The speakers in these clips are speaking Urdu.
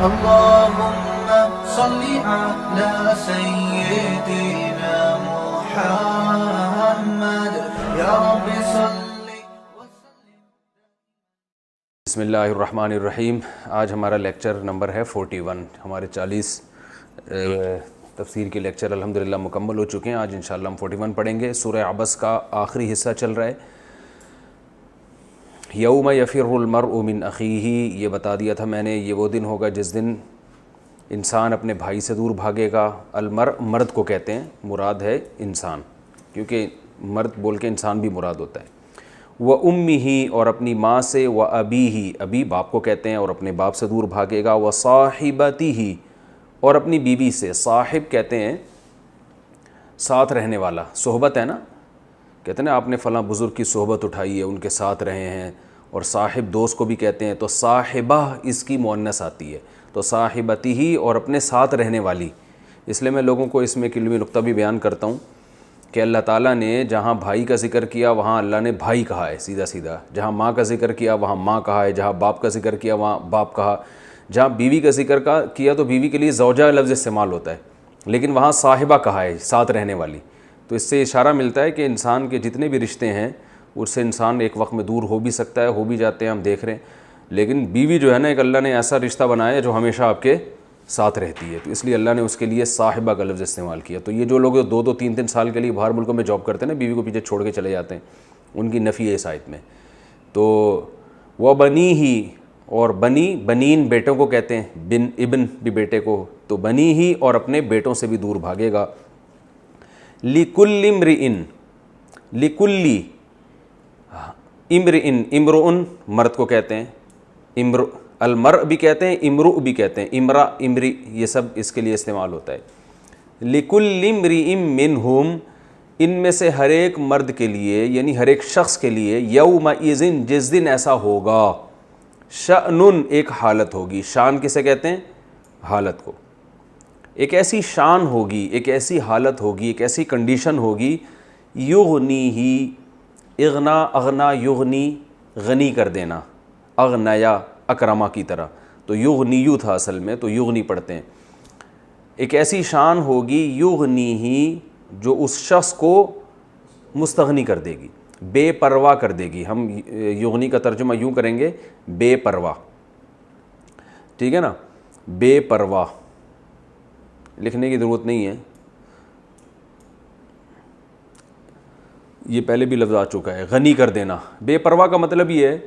اللهم صل على سيدنا محمد یا رب صل وسلم. بسم اللہ الرحمن الرحیم. آج ہمارا لیکچر نمبر ہے 41. ہمارے 40 تفسیر کے لیکچر الحمدللہ مکمل ہو چکے ہیں. آج انشاءاللہ ہم 41 پڑھیں گے. سورہ عبس کا آخری حصہ چل رہا ہے. یوم یفر المرء من اخیہ، یہ بتا دیا تھا میں نے، یہ وہ دن ہوگا جس دن انسان اپنے بھائی سے دور بھاگے گا. المرء مرد کو کہتے ہیں، مراد ہے انسان، کیونکہ مرد بول کے انسان بھی مراد ہوتا ہے. وَأُمِّهِ، اور اپنی ماں سے، وَأَبِيهِ، ابی باپ کو کہتے ہیں، اور اپنے باپ سے دور بھاگے گا. وَصَاحِبَتِهِ، اور اپنی بیوی سے. صاحب کہتے ہیں ساتھ رہنے والا، صحبت ہے نا، کہتے ہیں نا آپ نے فلاں بزرگ کی صحبت اٹھائی ہے، ان کے ساتھ رہے ہیں. اور صاحب دوست کو بھی کہتے ہیں. تو صاحبہ اس کی مؤنث آتی ہے. تو صاحبتہ، اور اپنے ساتھ رہنے والی. اس لیے میں لوگوں کو اس میں ایک علمی نقطہ بھی بیان کرتا ہوں کہ اللہ تعالیٰ نے جہاں بھائی کا ذکر کیا وہاں اللہ نے بھائی کہا ہے سیدھا سیدھا. جہاں ماں کا ذکر کیا وہاں ماں کہا ہے. جہاں باپ کا ذکر کیا وہاں باپ کہا. جہاں بیوی کا ذکر کیا تو بیوی کے لیے زوجہ لفظ استعمال ہوتا ہے، لیکن وہاں صاحبہ کہا ہے، ساتھ رہنے والی. تو اس سے اشارہ ملتا ہے کہ انسان کے جتنے بھی رشتے ہیں اس سے انسان ایک وقت میں دور ہو بھی سکتا ہے، ہو بھی جاتے ہیں، ہم دیکھ رہے ہیں. لیکن بیوی جو ہے نا، ایک اللہ نے ایسا رشتہ بنایا ہے جو ہمیشہ آپ کے ساتھ رہتی ہے. تو اس لیے اللہ نے اس کے لیے صاحبہ کا لفظ استعمال کیا. تو یہ جو لوگ 2-2 3-3 سال کے لیے باہر ملکوں میں جاب کرتے ہیں نا، بیوی کو پیچھے چھوڑ کے چلے جاتے ہیں، ان کی نفی ہے اس آیت میں. تو وہ بنی ہی، اور بنی بنین بیٹوں کو کہتے ہیں، بن ابن بھی بیٹے کو. تو بنی ہی، اور اپنے بیٹوں سے بھی دور بھاگے گا. لِكُلِّ امْرِئٍ، لِكُلِّ امرئن، امرؤن مرد کو کہتے ہیں، المرء بھی کہتے ہیں، امرؤ بھی کہتے ہیں، امرا، امری، یہ سب اس کے لیے استعمال ہوتا ہے. لِكُلِّ امْرِئٍ مِّنْهُمْ، ان میں سے ہر ایک مرد کے لیے، یعنی ہر ایک شخص کے لیے، یومئذ، جس دن ایسا ہوگا، شأن، ایک حالت ہوگی. شان کسے کہتے ہیں؟ حالت کو. ایک ایسی شان ہوگی، ایک ایسی حالت ہوگی، ایک ایسی کنڈیشن ہوگی، یغنیہ، اغنا، اغنا یغنی، غنی کر دینا، اغنیا اکرما کی طرح. تو یغنیو تھا اصل میں، تو یغنی پڑھتے ہیں. ایک ایسی شان ہوگی یغنیہ، جو اس شخص کو مستغنی کر دے گی، بے پرواہ کر دے گی. ہم یغنی کا ترجمہ یوں کریں گے، بے پرواہ. ٹھیک ہے نا، بے پرواہ لکھنے کی ضرورت نہیں ہے، یہ پہلے بھی لفظ آ چکا ہے. غنی کر دینا، بے پرواہ کا مطلب یہ ہے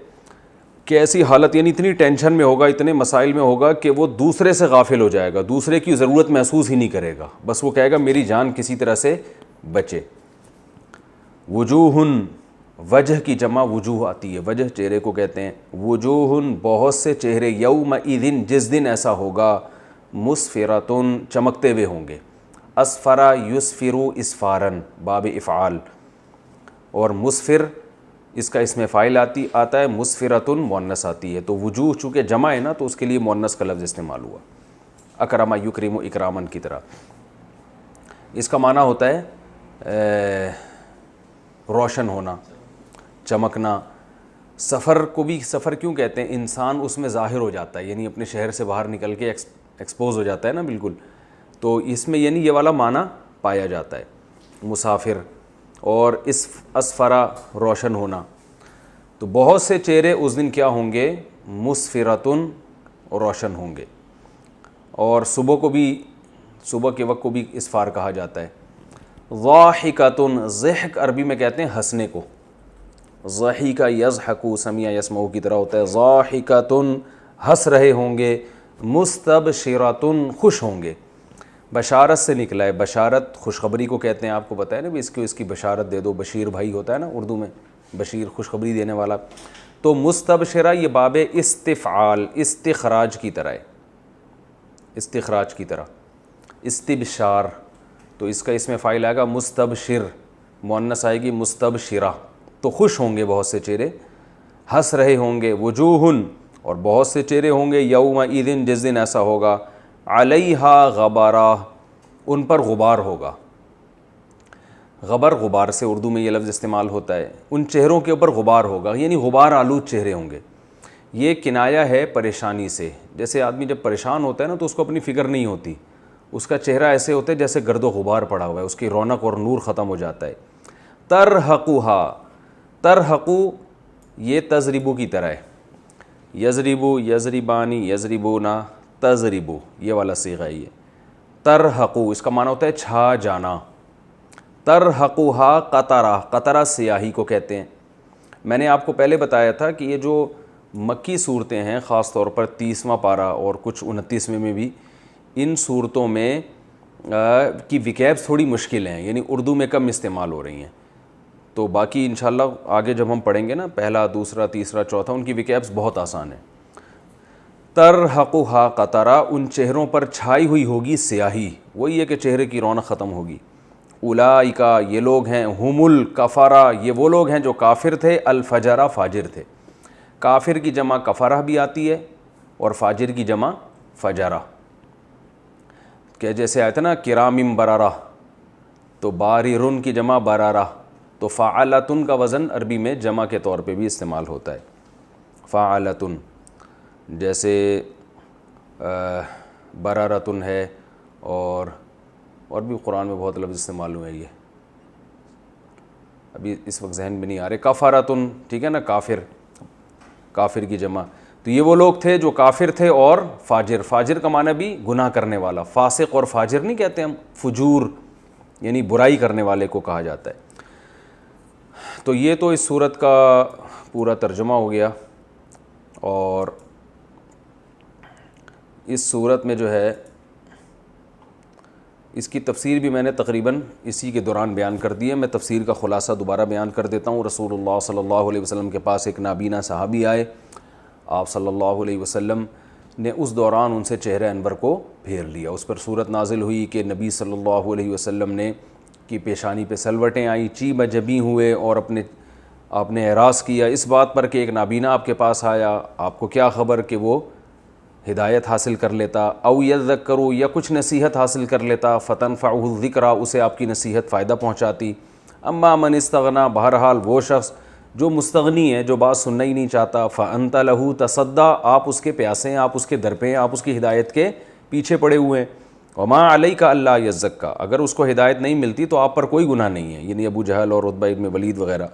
کہ ایسی حالت، یعنی اتنی ٹینشن میں ہوگا، اتنے مسائل میں ہوگا کہ وہ دوسرے سے غافل ہو جائے گا، دوسرے کی ضرورت محسوس ہی نہیں کرے گا. بس وہ کہے گا میری جان کسی طرح سے بچے. وجوہن، وجہ کی جمع وجوہ آتی ہے، وجہ چہرے کو کہتے ہیں. وجوہن، بہت سے چہرے، یومئذ، جس دن ایسا ہوگا، مسفراتن، چمکتے ہوئے ہوں گے. اسفرا یسفرو اسفارن، باب افعال. اور مسفر اس کا اسم فاعل آتا ہے، مسفراتن مؤنث آتی ہے. تو وجوہ چونکہ جمع ہے نا، تو اس کے لیے مؤنث کا لفظ استعمال ہوا، اکرم یکرم اکرامن کی طرح. اس کا معنی ہوتا ہے روشن ہونا، چمکنا. سفر کو بھی سفر کیوں کہتے ہیں؟ انسان اس میں ظاہر ہو جاتا ہے، یعنی اپنے شہر سے باہر نکل کے ایکسپوز ہو جاتا ہے نا، بالکل. تو اس میں یعنی یہ والا معنی پایا جاتا ہے، مسافر. اور اسفرا، روشن ہونا. تو بہت سے چہرے اس دن کیا ہوں گے؟ مسفراتن، روشن ہوں گے. اور صبح کو بھی، صبح کے وقت کو بھی اسفار کہا جاتا ہے. ضاحکۃ، ضحک عربی میں کہتے ہیں ہنسنے کو. ضحک یضحک، سمع یسمع کی طرح ہوتا ہے. ضاحکۃ، ہنس رہے ہوں گے. مستبشرۃ، خوش ہوں گے. بشارت سے نکلا ہے، بشارت خوشخبری کو کہتے ہیں. آپ کو پتہ ہے نا بھی اس کی بشارت دے دو. بشیر بھائی ہوتا ہے نا اردو میں، بشیر خوشخبری دینے والا. تو مستبشرہ یہ باب استفعال، استخراج کی طرح ہے، استخراج کی طرح. استبشار، تو اس کا اسم فاعل آئے گا مستبشر، مؤنث آئے گی مستبشرہ. تو خوش ہوں گے بہت سے چہرے، ہنس رہے ہوں گے. وجوہن، اور بہت سے چہرے ہوں گے، یومئذ، جس دن ایسا ہوگا، علیہا غبارہ، ان پر غبار ہوگا. غبر، غبار سے اردو میں یہ لفظ استعمال ہوتا ہے. ان چہروں کے اوپر غبار ہوگا، یعنی غبار آلود چہرے ہوں گے. یہ کنایا ہے پریشانی سے. جیسے آدمی جب پریشان ہوتا ہے نا تو اس کو اپنی فکر نہیں ہوتی, اس کا چہرہ ایسے ہوتا ہے جیسے گرد و غبار پڑا ہوا ہے, اس کی رونق اور نور ختم ہو جاتا ہے. ترحقوہا, ترحقو یہ تضربو کی طرح ہے, یضربو, یضربانی, یضربونا, تضربو, یہ والا صیغہ ہے. یہ ترحقو اس کا معنی ہوتا ہے چھا جانا. ترحقوہا قطرہ, قطرہ سیاہی کو کہتے ہیں. میں نے آپ کو پہلے بتایا تھا کہ یہ جو مکی صورتیں ہیں, خاص طور پر 30واں پارہ اور کچھ 29ویں میں بھی, ان صورتوں میں کی وکیبس تھوڑی مشکل ہیں, یعنی اردو میں کم استعمال ہو رہی ہیں. تو باقی انشاءاللہ آگے جب ہم پڑھیں گے نا, پہلا, دوسرا, تیسرا, چوتھا, ان کی وکیبس بہت آسان ہیں. ترحقوہا قطرہ, ان چہروں پر چھائی ہوئی ہوگی سیاہی, وہی ہے کہ چہرے کی رونق ختم ہوگی. اولئک یہ لوگ ہیں, ہم الکفرہ یہ وہ لوگ ہیں جو کافر تھے, الفجرہ فاجر تھے. کافر کی جمع کفرہ بھی آتی ہے اور فاجر کی جمع فجرہ, کہ جیسے آیا تھا نا کرام بررہ, تو باررن کی جمع بررہ, تو فعلتن کا وزن عربی میں جمع کے طور پہ بھی استعمال ہوتا ہے, فعلتن. جیسے بررتن ہے, اور بھی قرآن میں بہت لفظ استعمال ہوئے ہیں, یہ ابھی اس وقت ذہن میں نہیں آ رہے. کفرتن, ٹھیک ہے نا, کافر, کافر کی جمع. تو یہ وہ لوگ تھے جو کافر تھے اور فاجر. فاجر کا معنی بھی گناہ کرنے والا, فاسق اور فاجر نہیں کہتے ہم, فجور یعنی برائی کرنے والے کو کہا جاتا ہے. تو یہ تو اس صورت کا پورا ترجمہ ہو گیا. اور اس صورت میں جو ہے اس کی تفسیر بھی میں نے تقریباً اسی کے دوران بیان کر دی ہے. میں تفسیر کا خلاصہ دوبارہ بیان کر دیتا ہوں. رسول اللہ صلی اللہ علیہ وسلم کے پاس ایک نابینا صحابی آئے. آپ صلی اللہ علیہ وسلم نے اس دوران ان سے چہرہ انور کو پھیر لیا. اس پر صورت نازل ہوئی کہ نبی صلی اللہ علیہ وسلم نے کی پیشانی پہ سلوٹیں آئیں, چیب جبی ہوئے, اور آپ نے اعراض کیا اس بات پر کہ ایک نابینا آپ کے پاس آیا, آپ کو کیا خبر کہ وہ ہدایت حاصل کر لیتا, او یذکروا یا کچھ نصیحت حاصل کر لیتا, فتنفعہ الذکریٰ اسے آپ کی نصیحت فائدہ پہنچاتی. اما من استغنا, بہرحال وہ شخص جو مستغنی ہے, جو بات سننا ہی نہیں چاہتا, فانت لہ تصدیٰ آپ اس کے پیاسے ہیں, آپ اس کے در پہ ہیں, آپ اس کی ہدایت کے پیچھے پڑے ہوئے ہیں. وما علیک الا یزکیٰ, اگر اس کو ہدایت نہیں ملتی تو آپ پر کوئی گناہ نہیں ہے, یعنی ابو جہل اور عتبہ ابن ولید وغیرہ.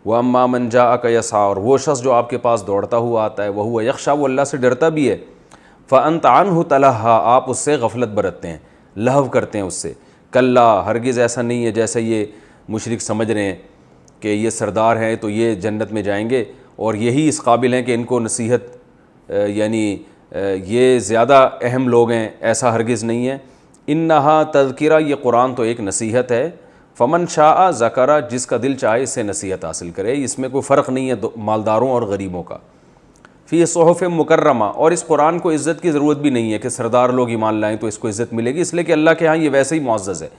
واما من جاءک یسعیٰ, اور وہ شخص جو آپ کے پاس دوڑتا ہوا آتا ہے, وہو یخشیٰ, وہ اللہ سے ڈرتا بھی ہے. فانت عنہ تلہیٰ, آپ اس سے غفلت برتتے ہیں, لہو کرتے ہیں اس سے. کلا, ہرگز ایسا نہیں ہے جیسے یہ مشرک سمجھ رہے ہیں کہ یہ سردار ہیں تو یہ جنت میں جائیں گے اور یہی اس قابل ہیں کہ ان کو نصیحت یعنی یہ زیادہ اہم لوگ ہیں. ایسا ہرگز نہیں ہے. انہا تذکرہ, یہ قرآن تو ایک نصیحت ہے. فمن شاء ذکر, جس کا دل چاہے اس سے نصیحت حاصل کرے, اس میں کوئی فرق نہیں ہے مالداروں اور غریبوں کا. فی صحف مکرمہ, اور اس قرآن کو عزت کی ضرورت بھی نہیں ہے کہ سردار لوگ ایمان لائیں تو اس کو عزت ملے گی, اس لیے کہ اللہ کے ہاں یہ ویسے ہی معزز ہے.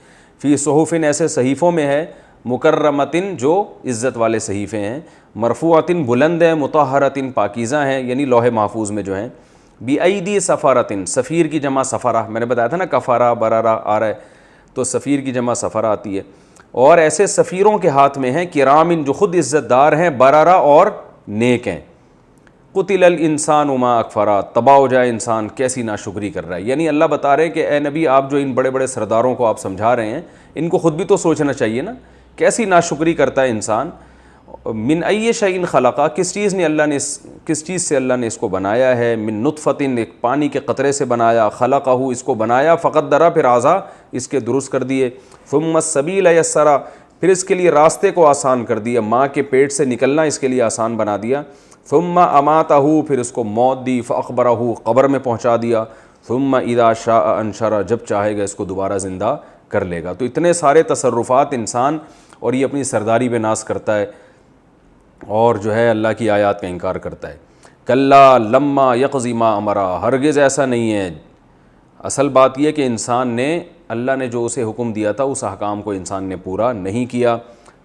فی صحف, ایسے صحیفوں میں ہے, مکرمتن جو عزت والے صحیفے ہیں, مرفوعتن بلند ہیں, مطہرتن پاکیزہ ہیں, یعنی لوح محفوظ میں جو ہیں. بِأَيْدِي سفارتن, سفیر کی جمع سفرہ, میں نے بتایا تھا نا کفارہ برارہ آ رہا ہے, تو سفیر کی جمع سفرہ آتی ہے. اور ایسے سفیروں کے ہاتھ میں ہیں کرامن, جو خود عزت دار ہیں, برارہ اور نیک ہیں. قتل الانسان ما اکفرا, تباہ ہو جائے انسان کیسی ناشکری کر رہا ہے. یعنی اللہ بتا رہے کہ اے نبی, آپ جو ان بڑے بڑے سرداروں کو آپ سمجھا رہے ہیں, ان کو خود بھی تو سوچنا چاہیے نا, کیسی ناشکری کرتا ہے انسان. من ای شیء خلقہ, کس چیز سے اللہ نے اس کو بنایا ہے. من نطفۃ, ایک پانی کے قطرے سے بنایا. خلقہ, اس کو بنایا. فقدرہ, پھر اعضاء اس کے درست کر دیے. ثم السبیل یسرہ, پھر اس کے لیے راستے کو آسان کر دیا, ماں کے پیٹ سے نکلنا اس کے لیے آسان بنا دیا. ثم اماتہ, پھر اس کو موت دی. فاخبرہ, قبر میں پہنچا دیا. ثم اذا شاء انشرہ, جب چاہے گا اس کو دوبارہ زندہ کر لے گا. تو اتنے سارے تصرفات انسان, اور یہ اپنی سرداری پہ ناز کرتا ہے اور جو ہے اللہ کی آیات کا انکار کرتا ہے. کلا لما یقضی ما امرہ, ہرگز ایسا نہیں ہے. اصل بات یہ کہ انسان نے, اللہ نے جو اسے حکم دیا تھا اس احکام کو انسان نے پورا نہیں کیا.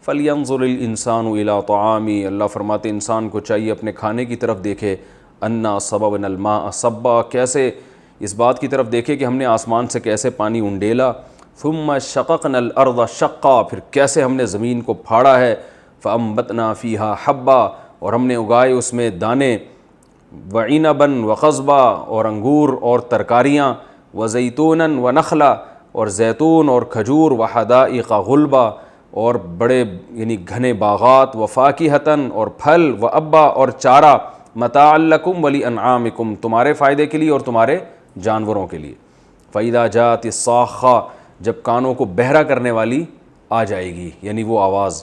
فَلْيَنظُرِ الْإِنسَانُ إِلَىٰ طَعَامِهِ, اللہ فرماتے انسان کو چاہیے اپنے کھانے کی طرف دیکھے. أَنَّا صَبَبْنَا الْمَاءَ صَبًّا, کیسے اس بات کی طرف دیکھے کہ ہم نے آسمان سے کیسے پانی انڈیلا. ثُمَّ شَقَقْنَا الْأَرْضَ شَقًّا, پھر کیسے ہم نے زمین کو پھاڑا ہے. فَأَنبَتْنَا فِيهَا حَبًّا, اور ہم نے اگائے اس میں دانے. وعنبا وقضبا اور انگور اور ترکاریاں، وزیتونا ونخلا اور زیتون اور کھجور، وحدائق غلبا اور بڑے یعنی گھنے باغات، وفاکہتاً اور پھل، وابا اور چارہ، متاعا لکم ولانعامکم تمہارے فائدے کے لیے اور تمہارے جانوروں کے لیے۔ فَإِذَا جَاءَتِ الصَّاخَّةُ جب کانوں کو بہرا کرنے والی آ جائے گی، یعنی وہ آواز،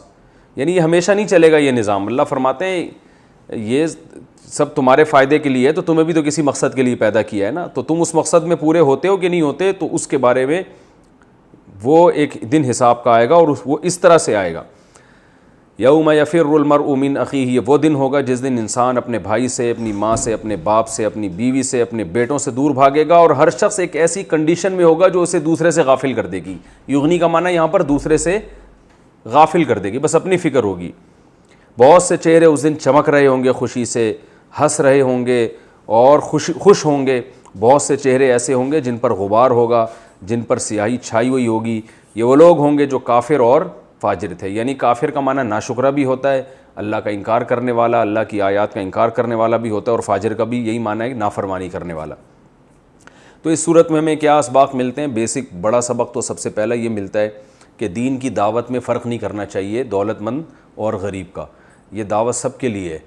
یعنی یہ ہمیشہ نہیں چلے گا یہ نظام۔ اللہ فرماتے ہیں یہ سب تمہارے فائدے کے لیے ہے، تو تمہیں بھی تو کسی مقصد کے لیے پیدا کیا ہے نا، تو تم اس مقصد میں پورے ہوتے ہو کہ نہیں ہوتے، تو اس کے بارے میں وہ ایک دن حساب کا آئے گا، اور وہ اس طرح سے آئے گا۔ یوم یفر المرء من اخیہ، یہ وہ دن ہوگا جس دن انسان اپنے بھائی سے، اپنی ماں سے، اپنے باپ سے، اپنی بیوی سے، اپنے بیٹوں سے دور بھاگے گا، اور ہر شخص ایک ایسی کنڈیشن میں ہوگا جو اسے دوسرے سے غافل کر دے گی۔ یغنی کا معنی یہاں پر دوسرے سے غافل کر دے گی، بس اپنی فکر ہوگی۔ بہت سے چہرے اس دن چمک رہے ہوں گے، خوشی سے ہنس رہے ہوں گے اور خوش ہوں گے، بہت سے چہرے ایسے ہوں گے جن پر غبار ہوگا، جن پر سیاہی چھائی ہوئی ہوگی۔ یہ وہ لوگ ہوں گے جو کافر اور فاجر تھے، یعنی کافر کا معنی ناشکرہ بھی ہوتا ہے، اللہ کا انکار کرنے والا، اللہ کی آیات کا انکار کرنے والا بھی ہوتا ہے، اور فاجر کا بھی یہی معنی ہے نافرمانی کرنے والا۔ تو اس صورت میں ہمیں کیا اسباق ملتے ہیں؟ بیسک بڑا سبق تو سب سے پہلا یہ ملتا ہے کہ دین کی دعوت میں فرق نہیں کرنا چاہیے دولت مند اور غریب کا، یہ دعوت سب کے لیے ہے۔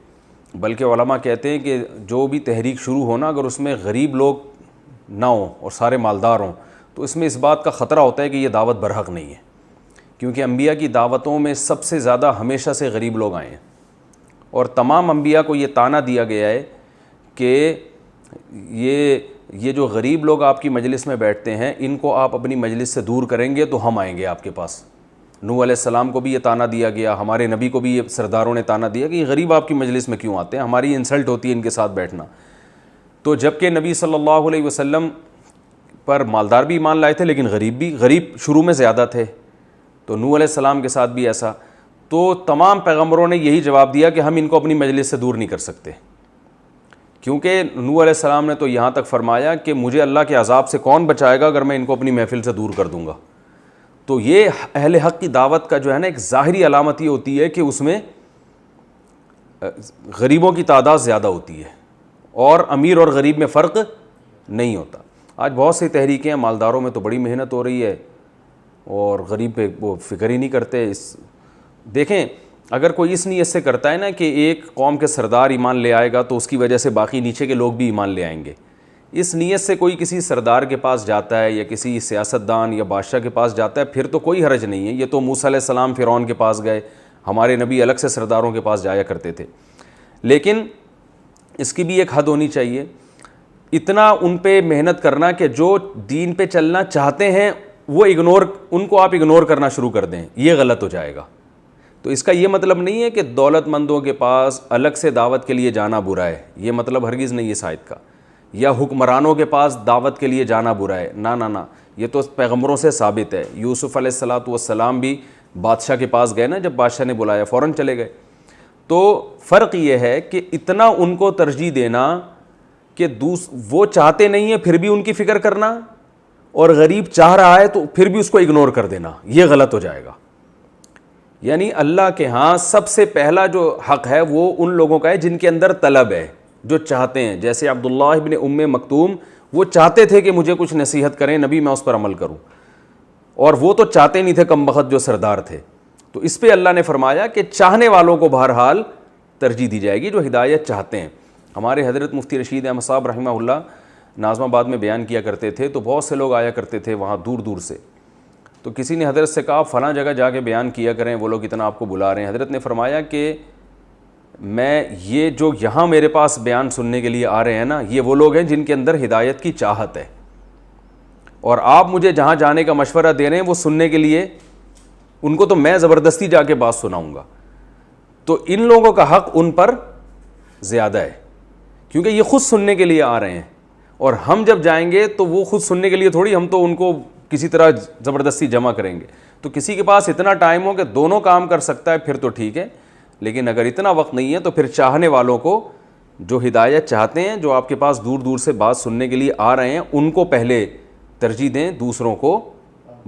بلکہ علماء کہتے ہیں کہ جو بھی تحریک شروع ہونا، اگر اس میں غریب لوگ نہ ہوں اور سارے مالدار ہوں، تو اس میں اس بات کا خطرہ ہوتا ہے کہ یہ دعوت برحق نہیں ہے، کیونکہ انبیاء کی دعوتوں میں سب سے زیادہ ہمیشہ سے غریب لوگ آئے ہیں، اور تمام انبیاء کو یہ طعنہ دیا گیا ہے کہ یہ جو غریب لوگ آپ کی مجلس میں بیٹھتے ہیں، ان کو آپ اپنی مجلس سے دور کریں گے تو ہم آئیں گے آپ کے پاس۔ نوح علیہ السلام کو بھی یہ طعنہ دیا گیا، ہمارے نبی کو بھی یہ سرداروں نے طعنہ دیا کہ یہ غریب آپ کی مجلس میں کیوں آتے ہیں، ہماری انسلٹ ہوتی ہے ان کے ساتھ بیٹھنا۔ تو جبکہ نبی صلی اللہ علیہ وسلم پر مالدار بھی ایمان لائے تھے، لیکن غریب شروع میں زیادہ تھے، تو نوح علیہ السلام کے ساتھ بھی ایسا۔ تو تمام پیغمبروں نے یہی جواب دیا کہ ہم ان کو اپنی مجلس سے دور نہیں کر سکتے، کیونکہ نوح علیہ السلام نے تو یہاں تک فرمایا کہ مجھے اللہ کے عذاب سے کون بچائے گا اگر میں ان کو اپنی محفل سے دور کر دوں گا۔ تو یہ اہل حق کی دعوت کا جو ہے نا ایک ظاہری علامت یہ ہوتی ہے کہ اس میں غریبوں کی تعداد زیادہ ہوتی ہے، اور امیر اور غریب میں فرق نہیں ہوتا۔ آج بہت سی تحریکیں ہیں، مالداروں میں تو بڑی محنت ہو رہی ہے اور غریب پہ وہ فکر ہی نہیں کرتے۔ دیکھیں، اگر کوئی اس نیت سے کرتا ہے نا کہ ایک قوم کے سردار ایمان لے آئے گا تو اس کی وجہ سے باقی نیچے کے لوگ بھی ایمان لے آئیں گے، اس نیت سے کوئی کسی سردار کے پاس جاتا ہے یا کسی سیاستدان یا بادشاہ کے پاس جاتا ہے، پھر تو کوئی حرج نہیں ہے۔ یہ تو موسیٰ علیہ السلام فرعون کے پاس گئے، ہمارے نبی الگ سے سرداروں کے پاس جایا کرتے تھے، لیکن اس کی بھی ایک حد ہونی چاہیے۔ اتنا ان پہ محنت کرنا کہ جو دین پہ چلنا چاہتے ہیں وہ ان کو آپ اگنور کرنا شروع کر دیں، یہ غلط ہو جائے گا۔ تو اس کا یہ مطلب نہیں ہے کہ دولت مندوں کے پاس الگ سے دعوت کے لیے جانا برا ہے، یہ مطلب ہرگز نہیں ہے آیت کا، یا حکمرانوں کے پاس دعوت کے لیے جانا برا ہے، نہ، یہ تو پیغمبروں سے ثابت ہے۔ یوسف علیہ السلام بھی بادشاہ کے پاس گئے نا، جب بادشاہ نے بلایا فوراً چلے گئے۔ تو فرق یہ ہے کہ اتنا ان کو ترجیح دینا کہ وہ چاہتے نہیں ہیں پھر بھی ان کی فکر کرنا، اور غریب چاہ رہا ہے تو پھر بھی اس کو اگنور کر دینا، یہ غلط ہو جائے گا۔ یعنی اللہ کے ہاں سب سے پہلا جو حق ہے وہ ان لوگوں کا ہے جن کے اندر طلب ہے، جو چاہتے ہیں، جیسے عبداللہ ابن ام مکتوم، وہ چاہتے تھے کہ مجھے کچھ نصیحت کریں نبی، میں اس پر عمل کروں، اور وہ تو چاہتے نہیں تھے کم بخت جو سردار تھے۔ تو اس پہ اللہ نے فرمایا کہ چاہنے والوں کو بہرحال ترجیح دی جائے گی، جو ہدایت چاہتے ہیں۔ ہمارے حضرت مفتی رشید احمد صاحب رحمہ اللہ ناظم آباد میں بیان کیا کرتے تھے، تو بہت سے لوگ آیا کرتے تھے وہاں دور دور سے، تو کسی نے حضرت سے کہا فلاں جگہ جا کے بیان کیا کریں، وہ لوگ اتنا آپ کو بلا رہے ہیں۔ حضرت نے فرمایا کہ میں یہ جو یہاں میرے پاس بیان سننے کے لیے آ رہے ہیں نا، یہ وہ لوگ ہیں جن کے اندر ہدایت کی چاہت ہے، اور آپ مجھے جہاں جانے کا مشورہ دے رہے ہیں وہ سننے کے لیے، ان کو تو میں زبردستی جا کے بات سناؤں گا۔ تو ان لوگوں کا حق ان پر زیادہ ہے، کیونکہ یہ خود سننے کے لیے آ رہے ہیں، اور ہم جب جائیں گے تو وہ خود سننے کے لیے تھوڑی، ہم تو ان کو کسی طرح زبردستی جمع کریں گے۔ تو کسی کے پاس اتنا ٹائم ہو کہ دونوں کام کر سکتا ہے پھر تو ٹھیک ہے، لیکن اگر اتنا وقت نہیں ہے تو پھر چاہنے والوں کو، جو ہدایت چاہتے ہیں، جو آپ کے پاس دور دور سے بات سننے کے لیے آ رہے ہیں، ان کو پہلے ترجیح دیں، دوسروں کو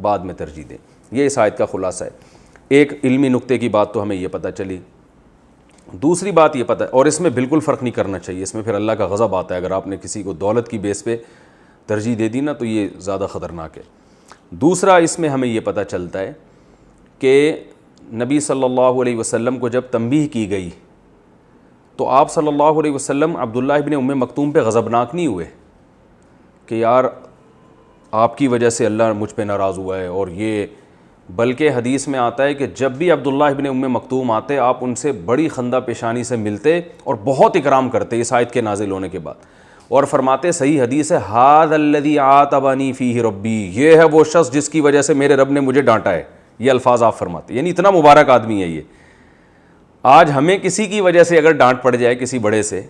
بعد میں ترجیح دیں۔ یہ اس آیت کا خلاصہ ہے۔ ایک علمی نقطے کی بات تو ہمیں یہ پتہ چلی۔ دوسری بات یہ پتہ ہے، اور اس میں بالکل فرق نہیں کرنا چاہیے، اس میں پھر اللہ کا غضب آتا ہے، اگر آپ نے کسی کو دولت کی بیس پہ ترجیح دے دی نا تو یہ زیادہ خطرناک ہے۔ دوسرا اس میں ہمیں یہ پتہ چلتا ہے کہ نبی صلی اللہ علیہ وسلم کو جب تنبیہ کی گئی تو آپ صلی اللہ علیہ وسلم عبداللہ ابن ام مکتوم پہ غضبناک نہیں ہوئے کہ یار آپ کی وجہ سے اللہ مجھ پہ ناراض ہوا ہے اور یہ، بلکہ حدیث میں آتا ہے کہ جب بھی عبداللہ ابن ام مکتوم آتے آپ ان سے بڑی خندہ پیشانی سے ملتے اور بہت اکرام کرتے اس آیت کے نازل ہونے کے بعد، اور فرماتے صحیح حدیث ہے ھذا الذی عاتبنی فیہ ربی، یہ ہے وہ شخص جس کی وجہ سے میرے رب نے مجھے ڈانٹا ہے، یہ الفاظ آپ فرماتے، یعنی اتنا مبارک آدمی ہے یہ۔ آج ہمیں کسی کی وجہ سے اگر ڈانٹ پڑ جائے کسی بڑے سے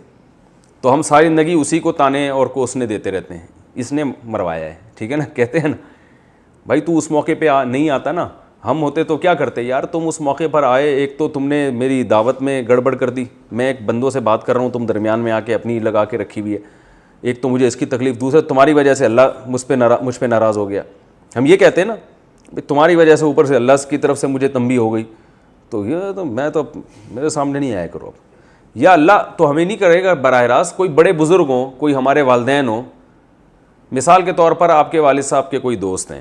تو ہم ساری زندگی اسی کو تانے اور کوسنے دیتے رہتے ہیں، اس نے مروایا ہے، ٹھیک ہے نا، کہتے ہیں نا بھائی تو اس موقع پہ نہیں آتا نا، ہم ہوتے تو کیا کرتے، یار تم اس موقع پر آئے، ایک تو تم نے میری دعوت میں گڑبڑ کر دی، میں ایک بندوں سے بات کر رہا ہوں تم درمیان میں آ کے اپنی لگا کے رکھی ہوئی ہے، ایک تو مجھے اس کی تکلیف، دوسرا تمہاری وجہ سے اللہ مجھ پہ ناراض ہو گیا، ہم یہ کہتے ہیں نا تمہاری وجہ سے اوپر سے اللہ کی طرف سے مجھے تنبیہ ہو گئی، تو یہ تو میں تو میرے سامنے نہیں آیا کرو اب، یا اللہ تو ہمیں نہیں کرے گا براہ راست، کوئی بڑے بزرگ ہوں، کوئی ہمارے والدین ہوں، مثال کے طور پر آپ کے والد صاحب کے کوئی دوست ہیں،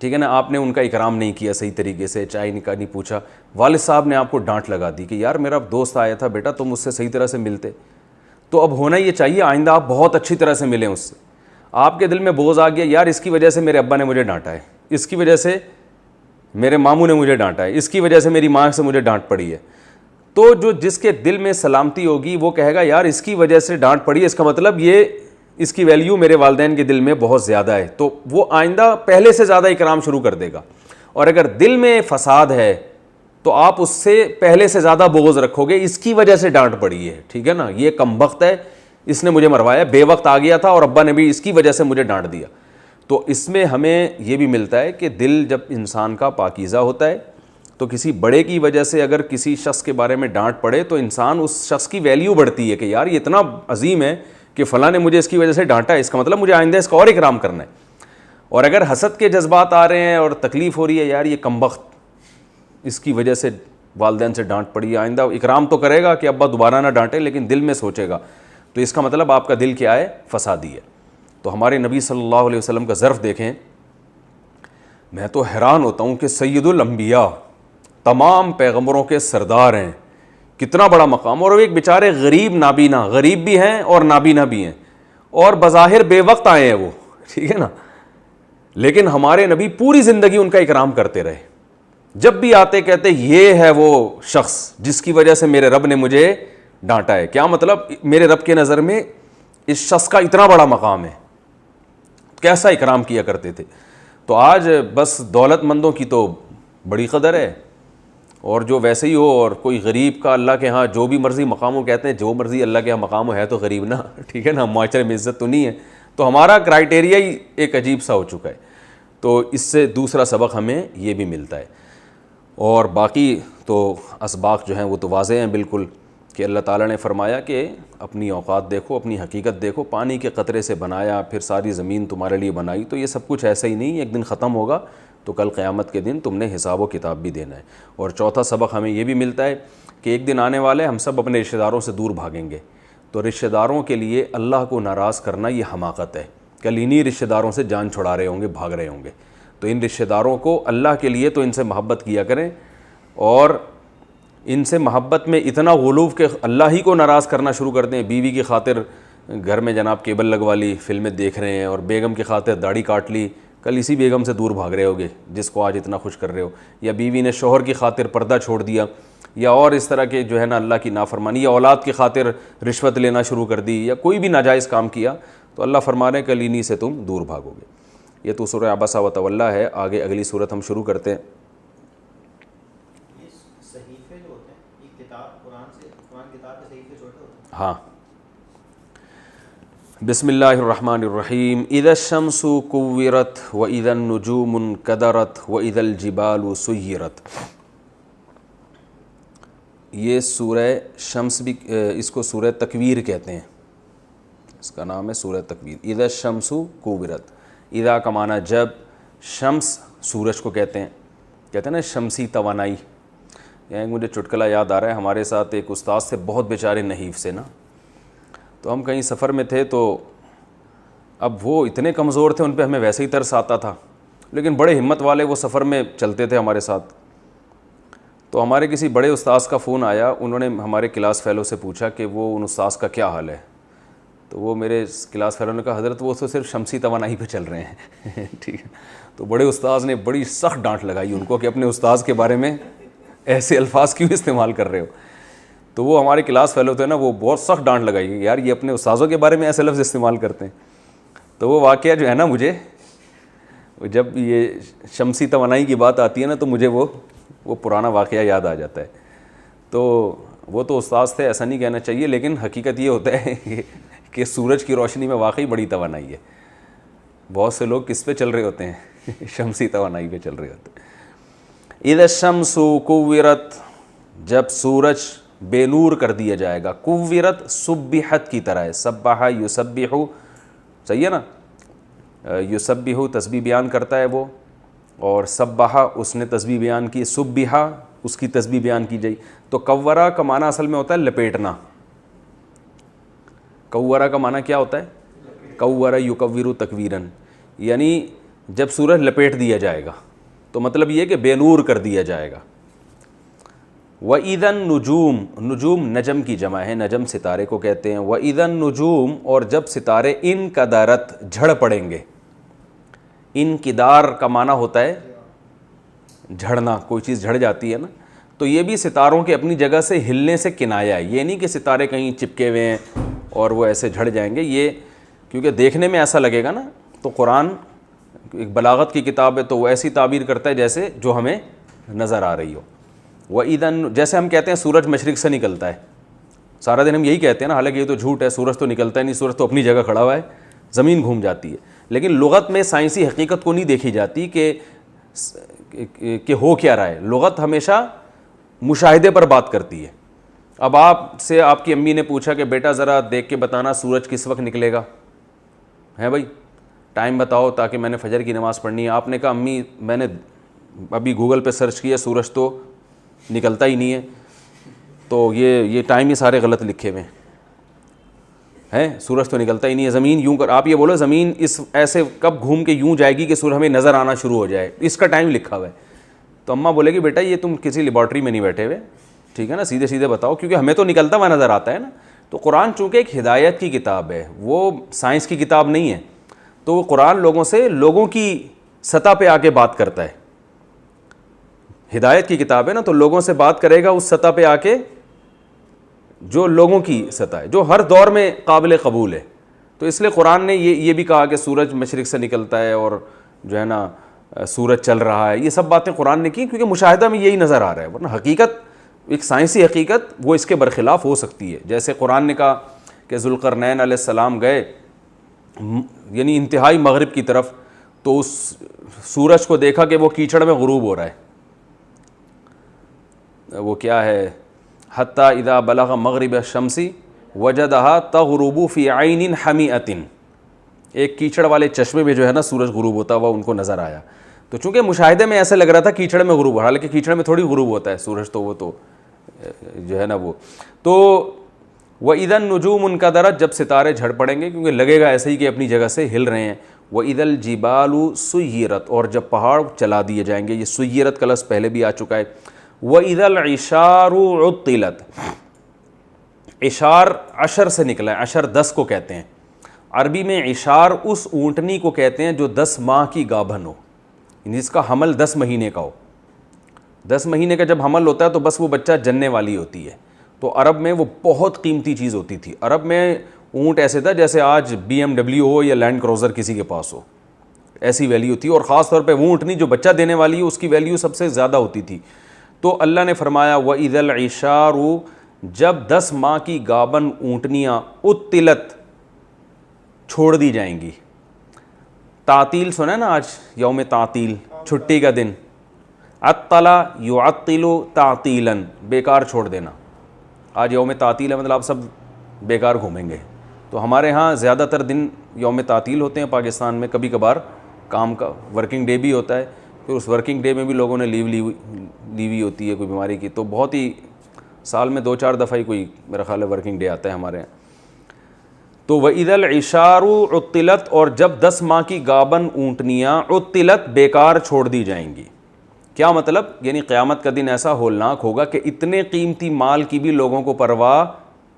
ٹھیک ہے نا، آپ نے ان کا اکرام نہیں کیا صحیح طریقے سے، چائے نہیں پوچھا، والد صاحب نے آپ کو ڈانٹ لگا دی کہ یار میرا دوست آیا تھا بیٹا تم اس سے صحیح طرح سے ملتے، تو اب ہونا یہ چاہیے آئندہ آپ بہت اچھی طرح سے ملیں اس سے۔ آپ کے دل میں بوجھ آ گیا یار اس کی وجہ سے میرے ابا نے مجھے ڈانٹا ہے، اس کی وجہ سے میرے ماموں نے مجھے ڈانٹا ہے، اس کی وجہ سے میری ماں سے مجھے ڈانٹ پڑی ہے، تو جو جس کے دل میں سلامتی ہوگی وہ کہے گا یار اس کی وجہ سے ڈانٹ پڑی ہے، اس کا مطلب یہ اس کی ویلیو میرے والدین کے دل میں بہت زیادہ ہے، تو وہ آئندہ پہلے سے زیادہ اکرام شروع کر دے گا۔ اور اگر دل میں فساد ہے تو آپ اس سے پہلے سے زیادہ بغض رکھو گے، اس کی وجہ سے ڈانٹ پڑی ہے، ٹھیک ہے نا، یہ کم بخت ہے، اس نے مجھے مروایا، بے وقت آ گیا تھا اور ابا نے بھی اس کی وجہ سے مجھے ڈانٹ دیا۔ تو اس میں ہمیں یہ بھی ملتا ہے کہ دل جب انسان کا پاکیزہ ہوتا ہے تو کسی بڑے کی وجہ سے اگر کسی شخص کے بارے میں ڈانٹ پڑے تو انسان اس شخص کی ویلیو بڑھتی ہے کہ یار یہ اتنا عظیم ہے کہ فلاں نے مجھے اس کی وجہ سے ڈانٹا ہے، اس کا مطلب مجھے آئندہ اس کا اور اکرام کرنا ہے۔ اور اگر حسد کے جذبات آ رہے ہیں اور تکلیف ہو رہی ہے یار یہ کمبخت اس کی وجہ سے والدین سے ڈانٹ پڑی، آئندہ اکرام تو کرے گا کہ ابا دوبارہ نہ ڈانٹے، لیکن دل میں سوچے گا، تو اس کا مطلب آپ کا دل کیا ہے، فسادی ہے۔ تو ہمارے نبی صلی اللہ علیہ وسلم کا ظرف دیکھیں، میں تو حیران ہوتا ہوں کہ سید الانبیاء تمام پیغمبروں کے سردار ہیں، کتنا بڑا مقام، اور وہ ایک بیچارے غریب نابینا، غریب بھی ہیں اور نابینا بھی ہیں، اور بظاہر بے وقت آئے ہیں وہ، ٹھیک ہے نا، لیکن ہمارے نبی پوری زندگی ان کا اکرام کرتے رہے، جب بھی آتے کہتے یہ ہے وہ شخص جس کی وجہ سے میرے رب نے مجھے ڈانٹا ہے، کیا مطلب میرے رب کے نظر میں اس شخص کا اتنا بڑا مقام ہے، کیسا اکرام کیا کرتے تھے۔ تو آج بس دولت مندوں کی تو بڑی قدر ہے، اور جو ویسے ہی ہو، اور کوئی غریب کا اللہ کے ہاں جو بھی مرضی مقام ہو، کہتے ہیں جو مرضی اللہ کے ہاں مقام ہو ہے تو غریب نا، ٹھیک ہے نا، معاشرے میں عزت تو نہیں ہے، تو ہمارا کرائٹیریا ہی ایک عجیب سا ہو چکا ہے۔ تو اس سے دوسرا سبق ہمیں یہ بھی ملتا ہے، اور باقی تو اسباق جو ہیں وہ تو واضح ہیں بالکل، کہ اللہ تعالیٰ نے فرمایا کہ اپنی اوقات دیکھو، اپنی حقیقت دیکھو، پانی کے قطرے سے بنایا، پھر ساری زمین تمہارے لیے بنائی، تو یہ سب کچھ ایسا ہی نہیں، ایک دن ختم ہوگا، تو کل قیامت کے دن تم نے حساب و کتاب بھی دینا ہے۔ اور چوتھا سبق ہمیں یہ بھی ملتا ہے کہ ایک دن آنے والے ہم سب اپنے رشتہ داروں سے دور بھاگیں گے، تو رشتہ داروں کے لیے اللہ کو ناراض کرنا یہ حماقت ہے، کل انہی رشتہ داروں سے جان چھڑا رہے ہوں گے، بھاگ رہے ہوں گے، تو ان رشتہ داروں کو اللہ کے لیے تو ان سے محبت کیا کریں، اور ان سے محبت میں اتنا غلو کہ اللہ ہی کو ناراض کرنا شروع کر دیں، بیوی کی خاطر گھر میں جناب کیبل لگوا لی، فلمیں دیکھ رہے ہیں، اور بیگم کی خاطر داڑھی کاٹ لی، کل اسی بیگم سے دور بھاگ رہے ہوگے جس کو آج اتنا خوش کر رہے ہو، یا بیوی نے شوہر کی خاطر پردہ چھوڑ دیا، یا اور اس طرح کے جو ہے نا اللہ کی نافرمانی، یا اولاد کی خاطر رشوت لینا شروع کر دی، یا کوئی بھی ناجائز کام کیا، تو اللہ فرما رہے ہیں کل انہی سے تم دور بھاگو گے۔ یہ تو سورہ عبسہ و تولیٰ ہے، آگے اگلی صورت ہم شروع کرتے ہیں۔ ہاں، بسم اللہ الرحمن الرحیم، اذا الشمس کورت واذا النجوم انکدرت واذا الجبال سیرت۔ یہ سورہ شمس بھی، اس کو سورہ تکویر کہتے ہیں، اس کا نام ہے سورہ تکویر۔ اذا الشمس کورت، اذا کا معنی جب، شمس سورج کو کہتے ہیں نا شمسی توانائی، یہاں مجھے چٹکلا یاد آ رہا ہے، ہمارے ساتھ ایک استاد سے بہت بیچارے نحیف سے نا، تو ہم کہیں سفر میں تھے، تو اب وہ اتنے کمزور تھے، ان پہ ہمیں ویسے ہی ترس آتا تھا، لیکن بڑے ہمت والے وہ سفر میں چلتے تھے ہمارے ساتھ. تو ہمارے کسی بڑے استاذ کا فون آیا، انہوں نے ہمارے کلاس فیلو سے پوچھا کہ وہ ان استاذ کا کیا حال ہے. تو وہ میرے کلاس فیلو نے کہا حضرت وہ تو صرف شمسی توانائی پہ چل رہے ہیں. ٹھیک ہے. تو بڑے استاذ نے بڑی سخت ڈانٹ لگائی ان کو کہ اپنے استاذ کے بارے میں ایسے الفاظ کیوں استعمال کر رہے ہو. تو وہ ہمارے کلاس فیلو تھے نا، وہ بہت سخت ڈانٹ لگائی، یار یہ اپنے استاذوں کے بارے میں ایسے لفظ استعمال کرتے ہیں. تو وہ واقعہ جو ہے نا، مجھے جب یہ شمسی توانائی کی بات آتی ہے نا، تو مجھے وہ پرانا واقعہ یاد آ جاتا ہے. تو وہ تو استاذ تھے، ایسا نہیں کہنا چاہیے، لیکن حقیقت یہ ہوتا ہے کہ سورج کی روشنی میں واقعی بڑی توانائی ہے. بہت سے لوگ کس پہ چل رہے ہوتے ہیں؟ شمسی توانائی پہ چل رہے ہوتے ہیں. اذا الشمس کوورت، جب سورج بے نور کر دیا جائے گا. کوورت سبحت کی طرح ہے، سبح یسبح، صحیح ہے نا، یسبح تسبیح بیان کرتا ہے وہ، اور سبح اس نے تسبیح بیان کی، سبحہ اس کی تسبیح بیان کی جائے. تو کورہ کا معنی اصل میں ہوتا ہے لپیٹنا. کورہ کا معنی کیا ہوتا ہے؟ کورہ یکور تکویرن، یعنی جب سورج لپیٹ دیا جائے گا، تو مطلب یہ کہ بے نور کر دیا جائے گا. وَإِذَا النُّجُومُ، نجوم نجم کی جمع ہے، نجم ستارے کو کہتے ہیں. وَإِذَا النُّجُومُ، اور جب ستارے انکدرت جھڑ پڑیں گے. انکدار کا معنی ہوتا ہے جھڑنا، کوئی چیز جھڑ جاتی ہے نا، تو یہ بھی ستاروں کے اپنی جگہ سے ہلنے سے کنایا ہے. یہ نہیں کہ ستارے کہیں چپکے ہوئے ہیں اور وہ ایسے جھڑ جائیں گے. یہ کیونکہ دیکھنے میں ایسا لگے گا نا، تو قرآن ایک بلاغت کی کتاب ہے، تو وہ ایسی تعبیر کرتا ہے جیسے جو ہمیں نظر آ رہی ہو. وَإِذَا، جیسے ہم کہتے ہیں سورج مشرق سے نکلتا ہے، سارا دن ہم یہی کہتے ہیں نا، حالانکہ یہ تو جھوٹ ہے، سورج تو نکلتا ہے نہیں، سورج تو اپنی جگہ کھڑا ہوا ہے، زمین گھوم جاتی ہے. لیکن لغت میں سائنسی حقیقت کو نہیں دیکھی جاتی کہ ہو کیا رہا ہے. لغت ہمیشہ مشاہدے پر بات کرتی ہے. اب آپ سے آپ کی امی نے پوچھا کہ بیٹا ذرا دیکھ کے بتانا سورج کس وقت نکلے گا، ہے بھائی ٹائم بتاؤ تاکہ میں نے فجر کی نماز پڑھنی ہے. آپ نے کہا امی میں نے ابھی گوگل پہ سرچ کیا، سورج تو نکلتا ہی نہیں ہے، تو یہ ٹائم ہی سارے غلط لکھے ہوئے ہیں، سورج تو نکلتا ہی نہیں ہے. زمین یوں کر، آپ یہ بولو زمین اس ایسے کب گھوم کے یوں جائے گی کہ سورج ہمیں نظر آنا شروع ہو جائے، اس کا ٹائم لکھا ہوا ہے. تو اماں بولے گی بیٹا یہ تم کسی لیبارٹری میں نہیں بیٹھے ہوئے، ٹھیک ہے نا، سیدھے سیدھے بتاؤ، کیونکہ ہمیں تو نکلتا ہوا نظر آتا ہے نا. تو قرآن چونکہ ایک ہدایت کی کتاب ہے، وہ سائنس کی کتاب نہیں ہے، تو وہ قرآن لوگوں سے لوگوں کی سطح پہ آ کے بات کرتا ہے. ہدایت کی کتاب ہے نا، تو لوگوں سے بات کرے گا اس سطح پہ آ کے جو لوگوں کی سطح ہے، جو ہر دور میں قابل قبول ہے. تو اس لیے قرآن نے یہ بھی کہا کہ سورج مشرق سے نکلتا ہے اور جو ہے نا سورج چل رہا ہے. یہ سب باتیں قرآن نے کی کیونکہ مشاہدہ میں یہی نظر آ رہا ہے، ورنہ حقیقت ایک سائنسی حقیقت وہ اس کے برخلاف ہو سکتی ہے. جیسے قرآن نے کہا کہ ذوالقرنین علیہ السلام گئے یعنی انتہائی مغرب کی طرف، تو اس سورج کو دیکھا کہ وہ کیچڑ میں غروب ہو رہا ہے. وہ کیا ہے، حتی اذا بلغ مغرب الشمس وجدها تغرب فی عین حمیۃ، ایک کیچڑ والے چشمے میں جو ہے نا سورج غروب ہوتا ہوا ان کو نظر آیا. تو چونکہ مشاہدے میں ایسے لگ رہا تھا کیچڑ میں غروب ہو رہا، حالانکہ کیچڑ میں تھوڑی غروب ہوتا ہے سورج، تو وہ تو جو ہے نا وہ. تو وَإِذَا النُّجُومُ انْكَدَرَتْ، جب ستارے جھڑ پڑیں گے، کیونکہ لگے گا ایسے ہی کہ اپنی جگہ سے ہل رہے ہیں. وَإِذَا الْجِبَالُ سُيِّرَتْ، اور جب پہاڑ چلا دیے جائیں گے. یہ سُيِّرت کا لفظ پہلے بھی آ چکا ہے. وَإِذَا الْعِشَارُ عُطِّلَتْ، عشار عشر سے نکلا ہے، عشر 10 کو کہتے ہیں. عربی میں عشار اس اونٹنی کو کہتے ہیں جو 10 ماہ کی گابھن ہو، جس کا حمل 10 مہینے کا ہو. 10 مہینے کا جب حمل ہوتا ہے تو بس وہ بچہ جننے والی ہوتی ہے. تو عرب میں وہ بہت قیمتی چیز ہوتی تھی. عرب میں اونٹ ایسے تھا جیسے آج BMW ہو یا لینڈ کروزر کسی کے پاس ہو، ایسی ویلیو تھی. اور خاص طور پہ وہ اونٹنی جو بچہ دینے والی ہے اس کی ویلیو سب سے زیادہ ہوتی تھی. تو اللہ نے فرمایا وَإِذَا الْعِشَارُ، جب 10 ماہ کی گابن اونٹنیاں عُطِّلَتْ چھوڑ دی جائیں گی. تعطیل سنا ہے نا، آج یوم تعطیل، چھٹی کا دن. عطل یعطل تعطیلا، بیکار چھوڑ دینا. آج یوم تعطیل ہے، مطلب آپ سب بیکار گھومیں گے. تو ہمارے ہاں زیادہ تر دن یوم تعطیل ہوتے ہیں پاکستان میں، کبھی کبھار کام کا ورکنگ ڈے بھی ہوتا ہے. پھر اس ورکنگ ڈے میں بھی لوگوں نے لیو لی ہوئی ہوتی ہے کوئی بیماری کی، تو بہت ہی سال میں 2-4 دفعہ ہی کوئی میرا خیال ہے ورکنگ ڈے آتا ہے ہمارے یہاں. تو وَإِذَا الْعِشَارُ عُطِّلَتْ، اور جب 10 ماہ کی گابن اونٹنیاں عُطِّلَتْ بیکار چھوڑ دی جائیں گی. کیا مطلب؟ یعنی قیامت کا دن ایسا ہولناک ہوگا کہ اتنے قیمتی مال کی بھی لوگوں کو پرواہ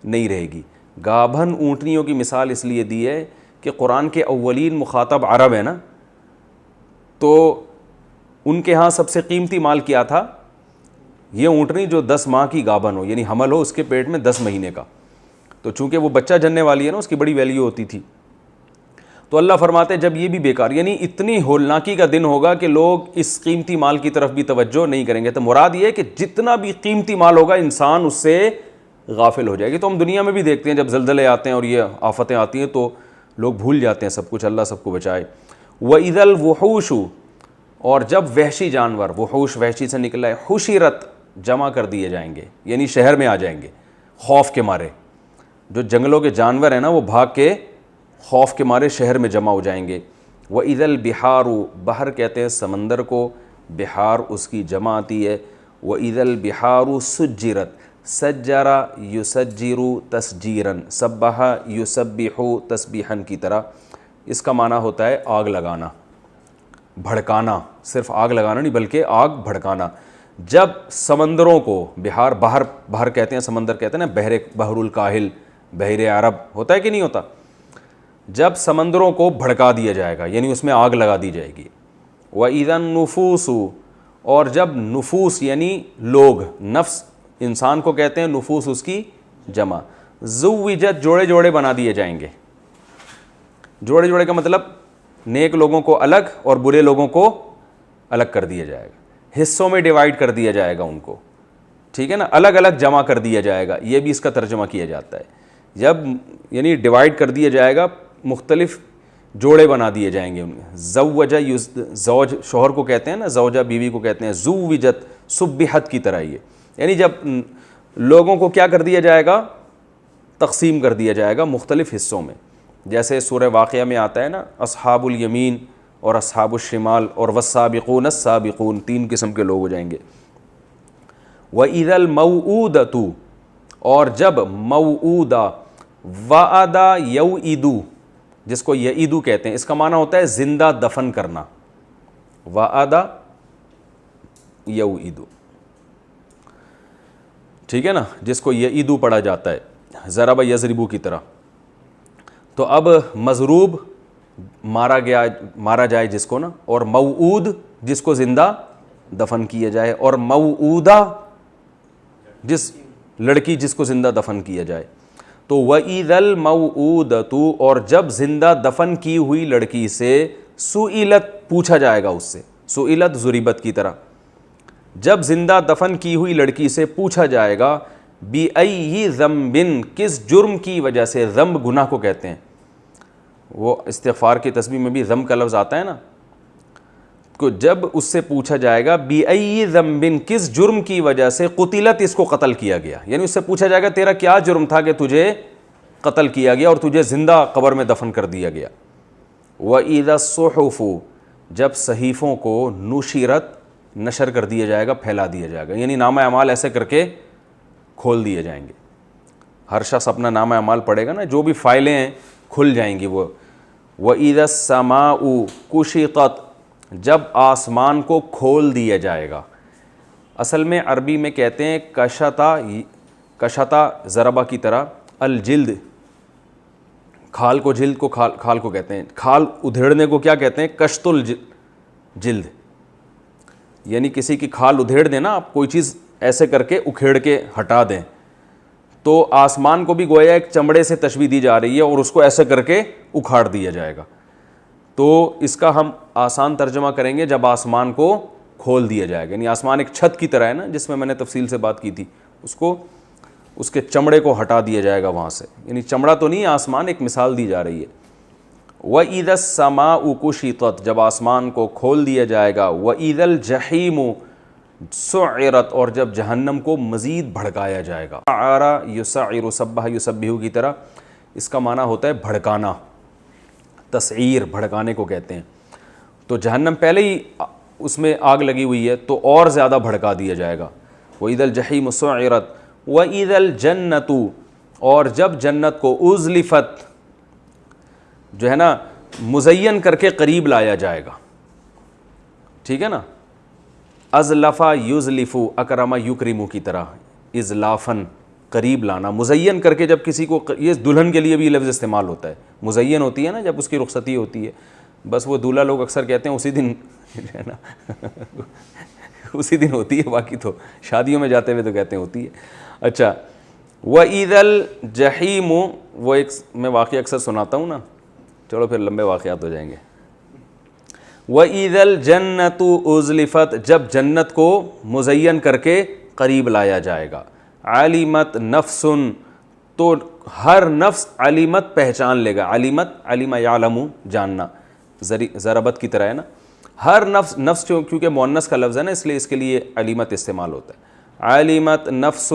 نہیں رہے گی. گابھن اونٹنیوں کی مثال اس لیے دی ہے کہ قرآن کے اولین مخاطب عرب ہے نا، تو ان کے ہاں سب سے قیمتی مال کیا تھا؟ یہ اونٹنی جو 10 ماہ کی گابھن ہو، یعنی حمل ہو اس کے پیٹ میں 10 مہینے کا. تو چونکہ وہ بچہ جننے والی ہے نا، اس کی بڑی ویلیو ہوتی تھی. تو اللہ فرماتے ہیں جب یہ بھی بیکار، یعنی اتنی ہولناکی کا دن ہوگا کہ لوگ اس قیمتی مال کی طرف بھی توجہ نہیں کریں گے. تو مراد یہ ہے کہ جتنا بھی قیمتی مال ہوگا انسان اس سے غافل ہو جائے گی. تو ہم دنیا میں بھی دیکھتے ہیں جب زلزلے آتے ہیں اور یہ آفتیں آتی ہیں تو لوگ بھول جاتے ہیں سب کچھ. اللہ سب کو بچائے. وَإِذَا الْوُحُوشُ، اور جب وحشی جانور، وحوش وحشی سے نکلا ہے، حشرت جمع کر دیے جائیں گے، یعنی شہر میں آ جائیں گے خوف کے مارے. جو جنگلوں کے جانور ہیں نا وہ بھاگ کے خوف کے مارے شہر میں جمع ہو جائیں گے. وَإِذَا الْبِحَارُ، بحر کہتے ہیں سمندر کو، بحار اس کی جمع آتی ہے. وَإِذَا الْبِحَارُ سُجِّرَتْ، سجرا یسجر تسجیرا، سبح یسبح تسبیحا کی طرح. اس کا معنی ہوتا ہے آگ لگانا، بھڑکانا. صرف آگ لگانا نہیں بلکہ آگ بھڑکانا. جب سمندروں کو، بحر کہتے ہیں سمندر کہتے ہیں نا، بحر الکاہل، بحر عرب ہوتا ہے کہ نہیں ہوتا، جب سمندروں کو بھڑکا دیا جائے گا یعنی اس میں آگ لگا دی جائے گی. وَإِذَا النُّفُوسُ، اور جب نفوس یعنی لوگ، نفس انسان کو کہتے ہیں، نفوس اس کی جمع. زُوِّجَت، جوڑے جوڑے بنا دیے جائیں گے. جوڑے جوڑے کا مطلب نیک لوگوں کو الگ اور برے لوگوں کو الگ کر دیا جائے گا، حصوں میں ڈیوائیڈ کر دیا جائے گا ان کو، ٹھیک ہے نا، الگ الگ جمع کر دیا جائے گا. یہ بھی اس کا ترجمہ کیا جاتا ہے. جب یعنی ڈیوائیڈ کر دیا جائے گا، مختلف جوڑے بنا دیے جائیں گے. زوجہ، زوج شوہر کو کہتے ہیں نا، زوجہ بیوی کو کہتے ہیں. زوجت سبحت کی طرح. یہ یعنی جب لوگوں کو کیا کر دیا جائے گا، تقسیم کر دیا جائے گا مختلف حصوں میں. جیسے سورہ واقعہ میں آتا ہے نا، اصحاب الیمین اور اصحاب الشمال اور والسابقون السابقون، 3 قسم کے لوگ ہو جائیں گے. وَإِذَا الْمَوْعُودَةُ، اور جب موعودہ، وعدہ یوعدو، جس کو یعیدو کہتے ہیں، اس کا معنی ہوتا ہے زندہ دفن کرنا. وعدہ یوعدو، ٹھیک ہے نا، جس کو یعیدو پڑھا جاتا ہے ضرب یضربو کی طرح. تو اب مضروب مارا جائے جس کو نا، اور موعود جس کو زندہ دفن کیا جائے، اور موعودہ جس لڑکی جس کو زندہ دفن کیا جائے. تو وَإِذَا الْمَوْعُودَةُ، اور جب زندہ دفن کی ہوئی لڑکی سے سئلت، پوچھا جائے گا اس سے، سئلت ضربت کی طرح. جب زندہ دفن کی ہوئی لڑکی سے پوچھا جائے گا، بِأَيِّ ذَنبٍ، کس جرم کی وجہ سے. ذنب گناہ کو کہتے ہیں. وہ استغفار کی تسبیح میں بھی ذنب کا لفظ آتا ہے نا، کو جب اس سے پوچھا جائے گا بِأَيِّ ذَنبٍ، کس جرم کی وجہ سے قتلت، اس کو قتل کیا گیا. یعنی اس سے پوچھا جائے گا تیرا کیا جرم تھا کہ تجھے قتل کیا گیا اور تجھے زندہ قبر میں دفن کر دیا گیا. وَإِذَا الصُّحُفُ، جب صحیفوں کو نشرت، نشر کر دیا جائے گا، پھیلا دیا جائے گا، یعنی نامہ اعمال ایسے کر کے کھول دیے جائیں گے. ہر شخص اپنا نامہ اعمال پڑھے گا نا، جو بھی فائلیں ہیں کھل جائیں گی وہ. وَإِذَا السَّمَاءُ كُشِطَتْ، جب آسمان کو کھول دیا جائے گا. اصل میں عربی میں کہتے ہیں کشتا ضربہ کی طرح، الجلد، کھال کو، جلد کو کھال کو کہتے ہیں. کھال ادھیڑنے کو کیا کہتے ہیں؟ کشت الجلد. یعنی کسی کی کھال ادھیڑ دیں نا آپ، کوئی چیز ایسے کر کے اکھیڑ کے ہٹا دیں. تو آسمان کو بھی گویا ایک چمڑے سے تشبیہ دی جا رہی ہے اور اس کو ایسے کر کے اکھاڑ دیا جائے گا. تو اس کا ہم آسان ترجمہ کریں گے جب آسمان کو کھول دیا جائے گا. یعنی آسمان ایک چھت کی طرح ہے نا، جس میں نے تفصیل سے بات کی تھی، اس کو، اس کے چمڑے کو ہٹا دیا جائے گا وہاں سے. یعنی چمڑا تو نہیں، آسمان ایک مثال دی جا رہی ہے. وَإِذَا السَّمَاءُ كُشِطَتْ، جب آسمان کو کھول دیا جائے گا. وَإِذَا الْجَحِيمُ سُعِّرَتْ، اور جب جہنم کو مزید بھڑکایا جائے گا. سَعَرَ یُسَعِّرُ، سَبَّحَ یُسَبِّحُ کی طرح. اس کا معنی ہوتا ہے بھڑکانا، تسعیر، بھڑکانے کو کہتے ہیں. تو جہنم پہلے ہی اس میں آگ لگی ہوئی ہے تو اور زیادہ بھڑکا دیا جائے گا. وَإِذَا الْجَحِيمُ سُعِّرَتْ وَإِذَا الْجَنَّةُ, اور جب جنت کو اُزْلِفَت جو ہے نا مزین کر کے قریب لایا جائے گا. ٹھیک ہے نا, ازلفا یزلفو اکرما یکرمو کی طرح, ازلافن قریب لانا, مزین کر کے جب کسی کو, یہ دلہن کے لیے بھی لفظ استعمال ہوتا ہے, مزین ہوتی ہے نا جب اس کی رخصتی ہوتی ہے, بس وہ دولہا لوگ اکثر کہتے ہیں اسی دن ہے نا اسی دن ہوتی ہے, باقی تو شادیوں میں جاتے ہوئے تو کہتے ہیں ہوتی ہے. اچھا, وَإِذَا الْجَحِيمُ, وہ ایک میں واقعہ اکثر سناتا ہوں نا, چلو پھر لمبے واقعات ہو جائیں گے. وَإِذَا الْجَنَّةُ أُزْلِفَتْ, جب جنت کو مزین کر کے قریب لایا جائے گا. عَلِمَتْ نَفْسٌ, تو ہر نفس, علیمت پہچان لے گا, علیمت علم یعلم جاننا, ضربت کی طرح ہے نا, ہر نفس, نفس کیونکہ مؤنث کا لفظ ہے نا اس لیے اس کے لیے علیمت استعمال ہوتا ہے. علیمت نفس,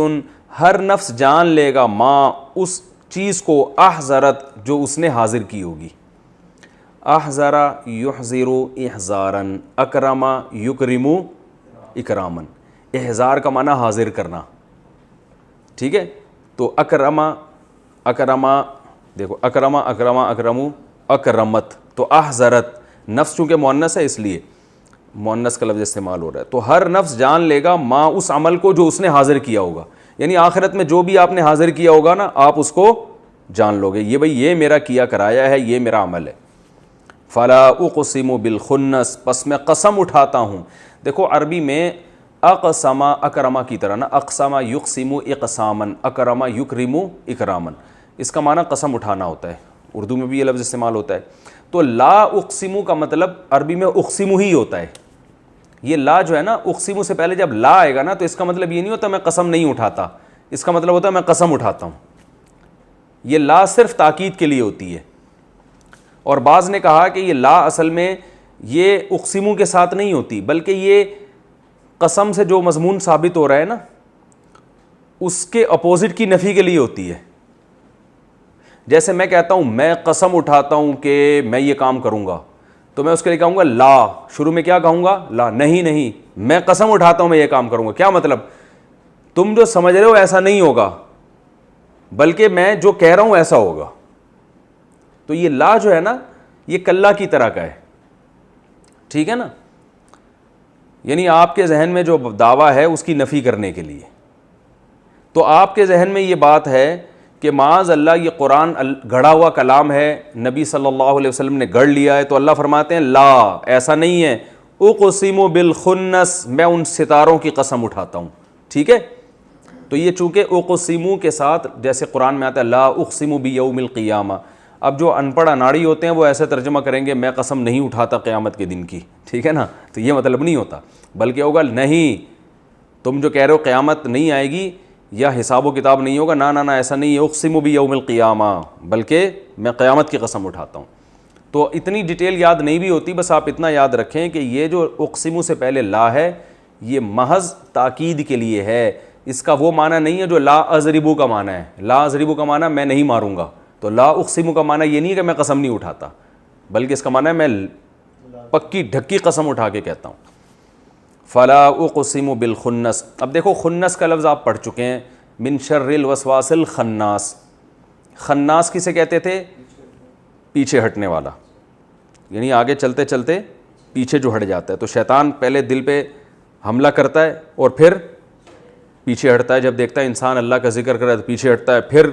ہر نفس جان لے گا, ما, اس چیز کو, احضرت, جو اس نے حاضر کی ہوگی. احضر یحضر احضارا, اکرم یکرم اکراما, احضار کا معنی حاضر کرنا. ٹھیک ہے, تو اکرما, اکرما دیکھو, اکرما اکرما اکرمو اکرمت, تو احضرت, نفس چونکہ مؤنث ہے اس لیے مؤنث کا لفظ استعمال ہو رہا ہے. تو ہر نفس جان لے گا ما, اس عمل کو جو اس نے حاضر کیا ہوگا, یعنی آخرت میں جو بھی آپ نے حاضر کیا ہوگا نا آپ اس کو جان لو گے, یہ بھئی یہ میرا کیا کرایا ہے, یہ میرا عمل ہے. فلا اقسم بالخنس, پس میں قسم اٹھاتا ہوں. دیکھو عربی میں اقسما اکرما کی طرح نا, اقسما یقسم اقساما, اکرما یکرم اکراما, اس کا معنی قسم اٹھانا ہوتا ہے, اردو میں بھی یہ لفظ استعمال ہوتا ہے. تو لا اقسم کا مطلب عربی میں اقسم ہی ہوتا ہے. یہ لا جو ہے نا, اقسم سے پہلے جب لا آئے گا نا تو اس کا مطلب یہ نہیں ہوتا میں قسم نہیں اٹھاتا, اس کا مطلب ہوتا ہے میں قسم اٹھاتا ہوں. یہ لا صرف تاکید کے لیے ہوتی ہے. اور بعض نے کہا کہ یہ لا اصل میں یہ اقسموں کے ساتھ نہیں ہوتی, بلکہ یہ قسم سے جو مضمون ثابت ہو رہا ہے نا اس کے اپوزٹ کی نفی کے لیے ہوتی ہے. جیسے میں کہتا ہوں میں قسم اٹھاتا ہوں کہ میں یہ کام کروں گا, تو میں اس کے لیے کہوں گا لا, شروع میں کیا کہوں گا, لا, نہیں میں قسم اٹھاتا ہوں میں یہ کام کروں گا. کیا مطلب, تم جو سمجھ رہے ہو ایسا نہیں ہوگا, بلکہ میں جو کہہ رہا ہوں ایسا ہوگا. تو یہ لا جو ہے نا یہ کلا کی طرح کا ہے. ٹھیک ہے نا, یعنی آپ کے ذہن میں جو دعویٰ ہے اس کی نفی کرنے کے لیے. تو آپ کے ذہن میں یہ بات ہے کہ معاذ اللہ یہ قرآن گھڑا ہوا کلام ہے, نبی صلی اللہ علیہ وسلم نے گڑھ لیا ہے, تو اللہ فرماتے ہیں لا, ایسا نہیں ہے. اقسم بالخنس, میں ان ستاروں کی قسم اٹھاتا ہوں. ٹھیک ہے, تو یہ چونکہ اقسم کے ساتھ جیسے قرآن میں آتا ہے لا اقسم بیوم القیامہ, اب جو ان پڑھ اناڑی ہوتے ہیں وہ ایسے ترجمہ کریں گے میں قسم نہیں اٹھاتا قیامت کے دن کی. ٹھیک ہے نا, تو یہ مطلب نہیں ہوتا, بلکہ ہوگا نہیں تم جو کہہ رہے ہو قیامت نہیں آئے گی یا حساب و کتاب نہیں ہوگا, نہ ایسا نہیں ہے. اقسم بیوم القیامہ, بلکہ میں قیامت کی قسم اٹھاتا ہوں. تو اتنی ڈیٹیل یاد نہیں بھی ہوتی, بس آپ اتنا یاد رکھیں کہ یہ جو اقسم سے پہلے لا ہے یہ محض تاکید کے لیے ہے. اس کا وہ معنی نہیں ہے جو لا اضربو کا معنی ہے. لا اضربو کا معنی میں نہیں ماروں گا, تو لا اقسم کا معنی یہ نہیں ہے کہ میں قسم نہیں اٹھاتا, بلکہ اس کا معنی ہے میں پکی ڈھکی قسم اٹھا کے کہتا ہوں. فلا اقسم بالخنس. اب دیکھو خنس کا لفظ آپ پڑھ چکے ہیں, من شر الوسواس الخناس. خناس کسے کہتے تھے, پیچھے ہٹنے والا, یعنی آگے چلتے چلتے پیچھے جو ہٹ جاتا ہے. تو شیطان پہلے دل پہ حملہ کرتا ہے اور پھر پیچھے ہٹتا ہے. جب دیکھتا ہے انسان اللہ کا ذکر کر رہا ہے تو پیچھے ہٹتا ہے, پھر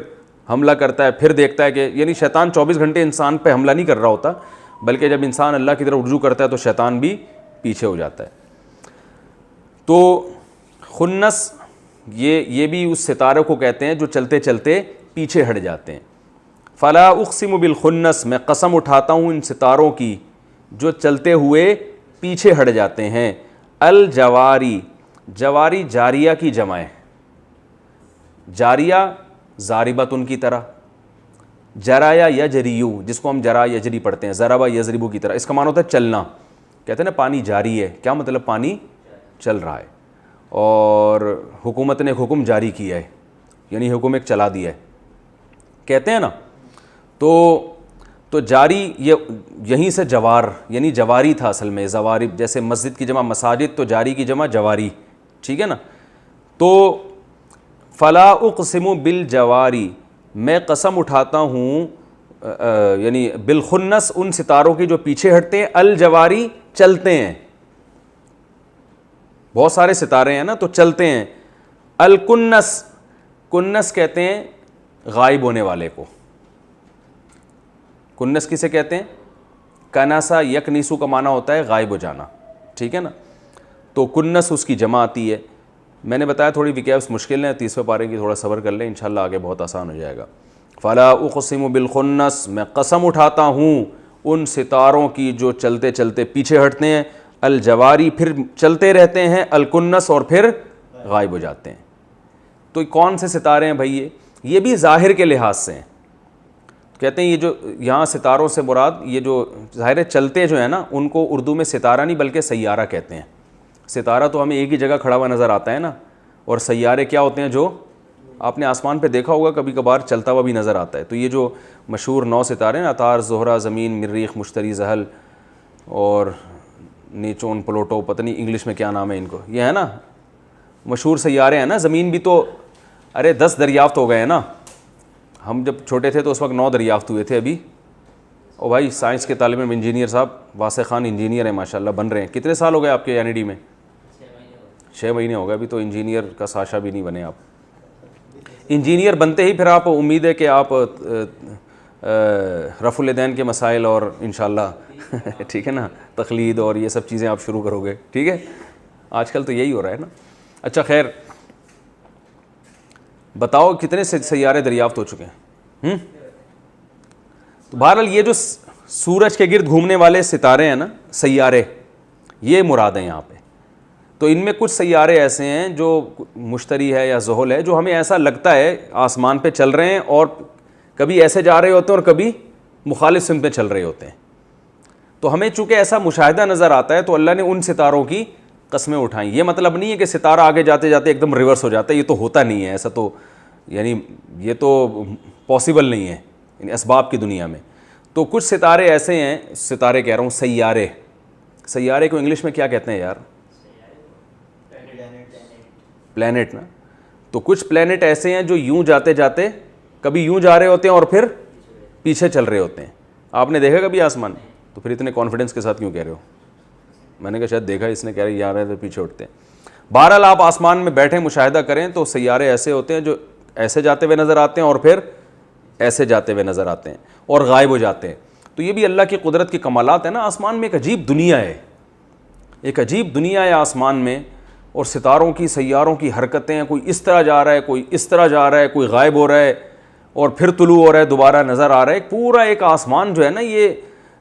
حملہ کرتا ہے, پھر دیکھتا ہے کہ, یعنی شیطان 24 گھنٹے انسان پہ حملہ نہیں کر رہا ہوتا, بلکہ جب انسان اللہ کی طرف رجوع کرتا ہے تو شیطان بھی پیچھے ہو جاتا ہے. تو خنس یہ بھی اس ستارے کو کہتے ہیں جو چلتے چلتے پیچھے ہٹ جاتے ہیں. فلا اقسم بالخنس, میں قسم اٹھاتا ہوں ان ستاروں کی جو چلتے ہوئے پیچھے ہٹ جاتے ہیں. الجواری, جواری جاریہ کی جمع ہے, جاریہ ضاربت ان کی طرح, جرایا یجریو جس کو ہم جرا یجری پڑھتے ہیں, ضربا یضربو کی طرح. اس کا معنی ہوتا ہے چلنا. کہتے ہیں نا پانی جاری ہے, کیا مطلب پانی چل رہا ہے. اور حکومت نے حکم جاری کیا ہے, یعنی حکم ایک چلا دیا ہے کہتے ہیں نا. تو تو جاری یہ یہیں سے جوار یعنی جواری تھا اصل میں، زوارب، جیسے مسجد کی جمع مساجد تو جاری کی جمع جواری، ٹھیک ہے نا. تو فلا اقسم بالجواری، میں قسم اٹھاتا ہوں یعنی بالخنس، ان ستاروں کی جو پیچھے ہٹتے ہیں، الجواری چلتے ہیں، بہت سارے ستارے ہیں نا تو چلتے ہیں. الکنس، کنس کہتے ہیں غائب ہونے والے کو. کنس کسے کہتے ہیں؟ کناسا یکنیسو کا معنی ہوتا ہے غائب ہو جانا، ٹھیک ہے نا. تو کنس اس کی جمع آتی ہے. میں نے بتایا تھوڑی وکیبس مشکل ہیں، 30ویں پارے کی تھوڑا صبر کر لیں، انشاءاللہ آگے بہت آسان ہو جائے گا. فلا اقسم بالخنس، میں قسم اٹھاتا ہوں ان ستاروں کی جو چلتے چلتے پیچھے ہٹتے ہیں، الجواری پھر چلتے رہتے ہیں، الکنس اور پھر غائب ہو جاتے ہیں. تو کون سے ستارے ہیں بھائی؟ یہ بھی ظاہر کے لحاظ سے ہیں. کہتے ہیں یہ جو یہاں ستاروں سے مراد یہ جو ظاہر چلتے جو ہیں نا، ان کو اردو میں ستارہ نہیں بلکہ سیارہ کہتے ہیں. ستارہ تو ہمیں ایک ہی جگہ کھڑا ہوا نظر آتا ہے نا، اور سیارے کیا ہوتے ہیں جو آپ نے آسمان پہ دیکھا ہوگا کبھی کبھار چلتا ہوا بھی نظر آتا ہے. تو یہ جو مشہور 9 ستارے ہیں، عطارد، زہرہ، زمین، مریخ، مشتری، زحل اور نیچون، پلوٹو، پتہ نہیں انگلش میں کیا نام ہے ان کو، یہ ہے نا مشہور سیارے ہیں نا. زمین بھی تو 10 دریافت ہو گئے ہیں نا. ہم جب چھوٹے تھے تو اس وقت 9 دریافت ہوئے تھے ابھی. او بھائی سائنس کے طالب علم انجینئر صاحب، واسع خان انجینئر ہیں ماشاءاللہ، بن رہے ہیں. کتنے سال ہو گئے آپ کے این ای ڈی میں؟ 6 مہینے ہو گئے. ابھی تو انجینئر کا ساشا بھی نہیں بنے آپ. انجینئر بنتے ہی پھر آپ امید ہے کہ آپ رفع الیدین کے مسائل اور انشاءاللہ ٹھیک ہے نا تقلید اور یہ سب چیزیں آپ شروع کرو گے. ٹھیک ہے، آج کل تو یہی ہو رہا ہے نا. اچھا خیر، بتاؤ کتنے سیارے دریافت ہو چکے ہیں؟ تو بہرحال یہ جو سورج کے گرد گھومنے والے ستارے ہیں نا، سیارے، یہ مراد ہیں یہاں پہ. تو ان میں کچھ سیارے ایسے ہیں جو مشتری ہے یا زحل ہے، جو ہمیں ایسا لگتا ہے آسمان پہ چل رہے ہیں اور کبھی ایسے جا رہے ہوتے ہیں اور کبھی مخالف سمت میں چل رہے ہوتے ہیں. تو ہمیں چونکہ ایسا مشاہدہ نظر آتا ہے تو اللہ نے ان ستاروں کی قسمیں اٹھائیں. یہ مطلب نہیں ہے کہ ستارہ آگے جاتے جاتے ایک دم ریورس ہو جاتا ہے، یہ تو ہوتا نہیں ہے ایسا. تو یعنی یہ تو پاسبل نہیں ہے یعنی اسباب کی دنیا میں. تو کچھ ستارے ایسے ہیں، ستارے کہہ رہا ہوں، سیارے. سیارے کو انگلش میں کیا کہتے ہیں یار؟ پلینٹ نا. تو کچھ پلینٹ ایسے ہیں جو یوں جاتے جاتے کبھی یوں جا رہے ہوتے ہیں اور پھر پیچھے چل رہے ہوتے ہیں. آپ نے دیکھا کبھی آسمان؟ تو پھر اتنے کانفیڈنس کے ساتھ کیوں کہہ رہے ہو؟ میں نے کہا شاید دیکھا، اس نے کہہ رہے یہ آ رہے ہیں تو پیچھے اٹھتے ہیں. بہرحال آپ آسمان میں بیٹھے مشاہدہ کریں تو سیارے ایسے ہوتے ہیں جو ایسے جاتے ہوئے نظر آتے ہیں اور پھر ایسے جاتے ہوئے نظر آتے ہیں اور غائب ہو جاتے ہیں. تو یہ بھی اللہ کی قدرت کے کمالات ہیں نا. آسمان میں ایک عجیب دنیا ہے، ایک عجیب دنیا ہے آسمان میں. اور ستاروں کی، سیاروں کی حرکتیں، کوئی اس طرح جا رہا ہے، کوئی اس طرح جا رہا ہے، کوئی غائب ہو رہا ہے اور پھر طلوع ہو رہا ہے، دوبارہ نظر آ رہا ہے. پورا ایک آسمان جو ہے نا، یہ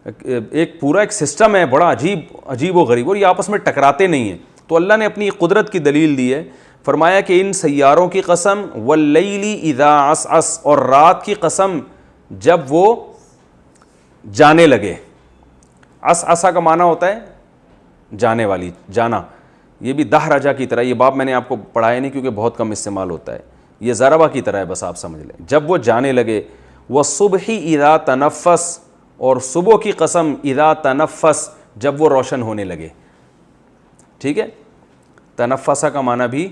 ایک پورا ایک سسٹم ہے بڑا عجیب و غریب، اور یہ آپس میں ٹکراتے نہیں ہیں. تو اللہ نے اپنی قدرت کی دلیل دی ہے. فرمایا کہ ان سیاروں کی قسم، واللیل اذا عسعس، اور رات کی قسم جب وہ جانے لگے. عسعسا کا معنی ہوتا ہے جانے والی، جانا. یہ بھی دہ رجا کی طرح، یہ باب میں نے آپ کو پڑھایا نہیں کیونکہ بہت کم استعمال ہوتا ہے. یہ ضربہ کی طرح ہے، بس آپ سمجھ لیں. جب وہ جانے لگے. والصبح اذا تنفس، اور صبح کی قسم اذا تنفس، جب وہ روشن ہونے لگے. ٹھیک ہے، تنفسہ کا معنی بھی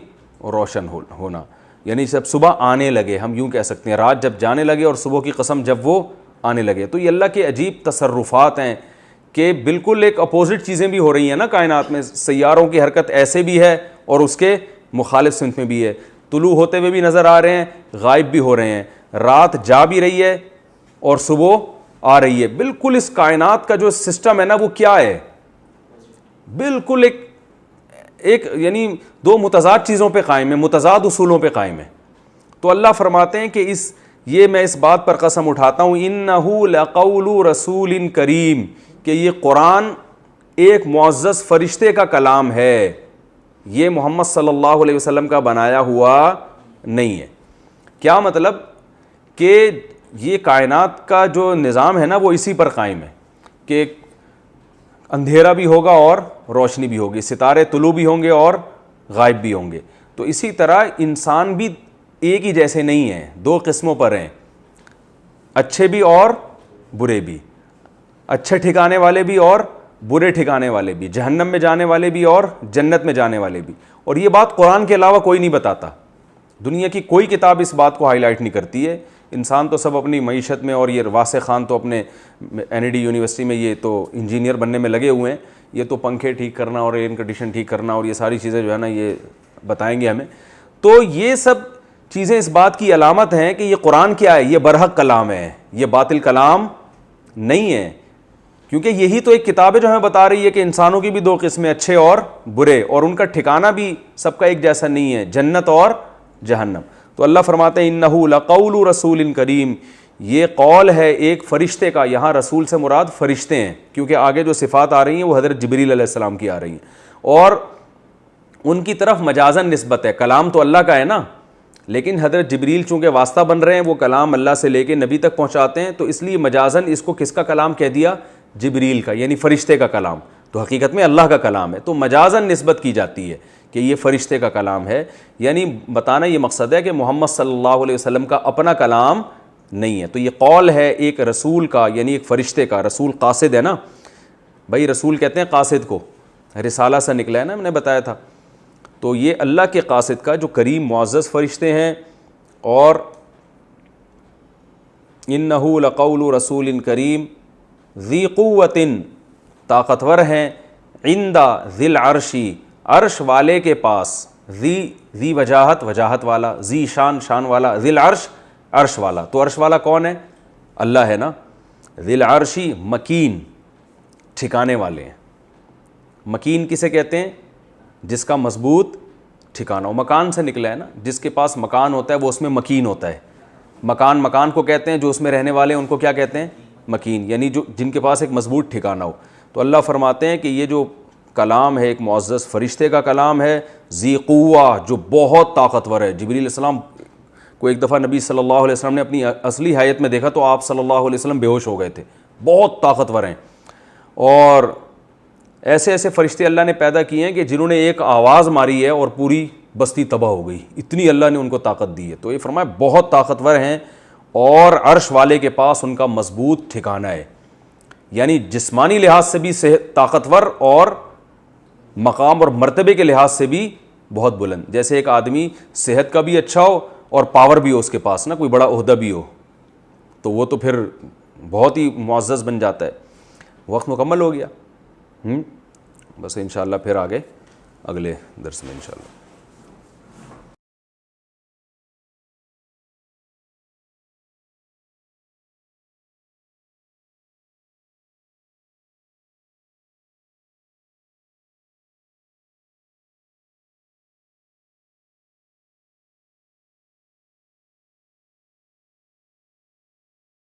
روشن ہونا، یعنی جب صبح آنے لگے، ہم یوں کہہ سکتے ہیں رات جب جانے لگے اور صبح کی قسم جب وہ آنے لگے. تو یہ اللہ کے عجیب تصرفات ہیں کہ بالکل ایک اپوزٹ چیزیں بھی ہو رہی ہیں نا کائنات میں. سیاروں کی حرکت ایسے بھی ہے اور اس کے مخالف سمت میں بھی ہے. طلوع ہوتے ہوئے بھی نظر آ رہے ہیں، غائب بھی ہو رہے ہیں. رات جا بھی رہی ہے اور صبح آ رہی ہے. بالکل اس کائنات کا جو سسٹم ہے نا وہ کیا ہے؟ بالکل ایک یعنی دو متضاد چیزوں پہ قائم ہے، متضاد اصولوں پہ قائم ہے. تو اللہ فرماتے ہیں کہ یہ میں اس بات پر قسم اٹھاتا ہوں، انہ لقول رسول کریم، کہ یہ قرآن ایک معزز فرشتے کا کلام ہے، یہ محمد صلی اللہ علیہ وسلم کا بنایا ہوا نہیں ہے. کیا مطلب؟ کہ یہ کائنات کا جو نظام ہے نا وہ اسی پر قائم ہے کہ اندھیرا بھی ہوگا اور روشنی بھی ہوگی، ستارے طلوع بھی ہوں گے اور غائب بھی ہوں گے. تو اسی طرح انسان بھی ایک ہی جیسے نہیں ہیں، دو قسموں پر ہیں، اچھے بھی اور برے بھی. اچھے ٹھکانے والے بھی اور برے ٹھکانے والے بھی, جہنم میں جانے والے بھی اور جنت میں جانے والے بھی. اور یہ بات قرآن کے علاوہ کوئی نہیں بتاتا, دنیا کی کوئی کتاب اس بات کو ہائی لائٹ نہیں کرتی ہے. انسان تو سب اپنی معیشت میں, اور یہ واسع خان تو اپنے NED یونیورسٹی میں یہ تو انجینئر بننے میں لگے ہوئے ہیں, یہ تو پنکھے ٹھیک کرنا اور ایئر کنڈیشن ٹھیک کرنا اور یہ ساری چیزیں جو ہے نا یہ بتائیں گے ہمیں. تو یہ سب چیزیں اس بات کی علامت ہیں کہ یہ قرآن کیا ہے, یہ برحق کلام ہے, یہ باطل کلام نہیں ہے. کیونکہ یہی تو ایک کتاب ہے جو ہمیں بتا رہی ہے کہ انسانوں کی بھی دو قسمیں, اچھے اور برے, اور ان کا ٹھکانہ بھی سب کا ایک جیسا نہیں ہے, جنت اور جہنم. تو اللہ فرماتے ہیں انہ لقول رسول کریم, یہ قول ہے ایک فرشتے کا. یہاں رسول سے مراد فرشتے ہیں, کیونکہ آگے جو صفات آ رہی ہیں وہ حضرت جبریل علیہ السلام کی آ رہی ہیں, اور ان کی طرف مجازن نسبت ہے. کلام تو اللہ کا ہے نا, لیکن حضرت جبریل چونکہ واسطہ بن رہے ہیں, وہ کلام اللہ سے لے کے نبی تک پہنچاتے ہیں, تو اس لیے مجازن اس کو کس کا کلام کہہ دیا, جبریل کا, یعنی فرشتے کا کلام. تو حقیقت میں اللہ کا کلام ہے, تو مجازن نسبت کی جاتی ہے کہ یہ فرشتے کا کلام ہے. یعنی بتانا یہ مقصد ہے کہ محمد صلی اللہ علیہ وسلم کا اپنا کلام نہیں ہے. تو یہ قول ہے ایک رسول کا, یعنی ایک فرشتے کا. رسول قاصد ہے نا بھائی, رسول کہتے ہیں قاصد کو, رسالہ سے نکلا ہے نا, میں نے بتایا تھا. تو یہ اللہ کے قاصد کا جو کریم معزز فرشتے ہیں. اور انہ لقول رسول کریم ذی قوت, طاقتور ہیں, عند ذی العرشی, عرش والے کے پاس, ذی وجاہت, وجاہت والا, ذی شان, شان والا, ذی العرش, عرش والا. تو عرش والا کون ہے, اللہ ہے نا. ذی العرشی, مکین, ٹھکانے والے ہیں. مکین کسے کہتے ہیں, جس کا مضبوط ٹھکانہ ہو. مکان سے نکلا ہے نا, جس کے پاس مکان ہوتا ہے وہ اس میں مکین ہوتا ہے. مکان کو کہتے ہیں, جو اس میں رہنے والے ہیں ان کو کیا کہتے ہیں, مکین, یعنی جو جن کے پاس ایک مضبوط ٹھکانہ ہو. تو اللہ فرماتے ہیں کہ یہ جو کلام ہے ایک معزز فرشتے کا کلام ہے, ذی قوہ, جو بہت طاقتور ہے. جبریل علیہ السلام کو ایک دفعہ نبی صلی اللہ علیہ وسلم نے اپنی اصلی حیت میں دیکھا تو آپ صلی اللہ علیہ وسلم بے ہوش ہو گئے تھے, بہت طاقتور ہیں. اور ایسے ایسے فرشتے اللہ نے پیدا کیے ہیں کہ جنہوں نے ایک آواز ماری ہے اور پوری بستی تباہ ہو گئی, اتنی اللہ نے ان کو طاقت دی ہے. تو یہ فرمایا بہت طاقتور ہیں, اور عرش والے کے پاس ان کا مضبوط ٹھکانہ ہے. یعنی جسمانی لحاظ سے بھی طاقتور, اور مقام اور مرتبے کے لحاظ سے بھی بہت بلند. جیسے ایک آدمی صحت کا بھی اچھا ہو اور پاور بھی ہو اس کے پاس نا, کوئی بڑا عہدہ بھی ہو, تو وہ تو پھر بہت ہی معزز بن جاتا ہے. وقت مکمل ہو گیا. بس انشاءاللہ پھر آگے اگلے درس میں انشاءاللہ.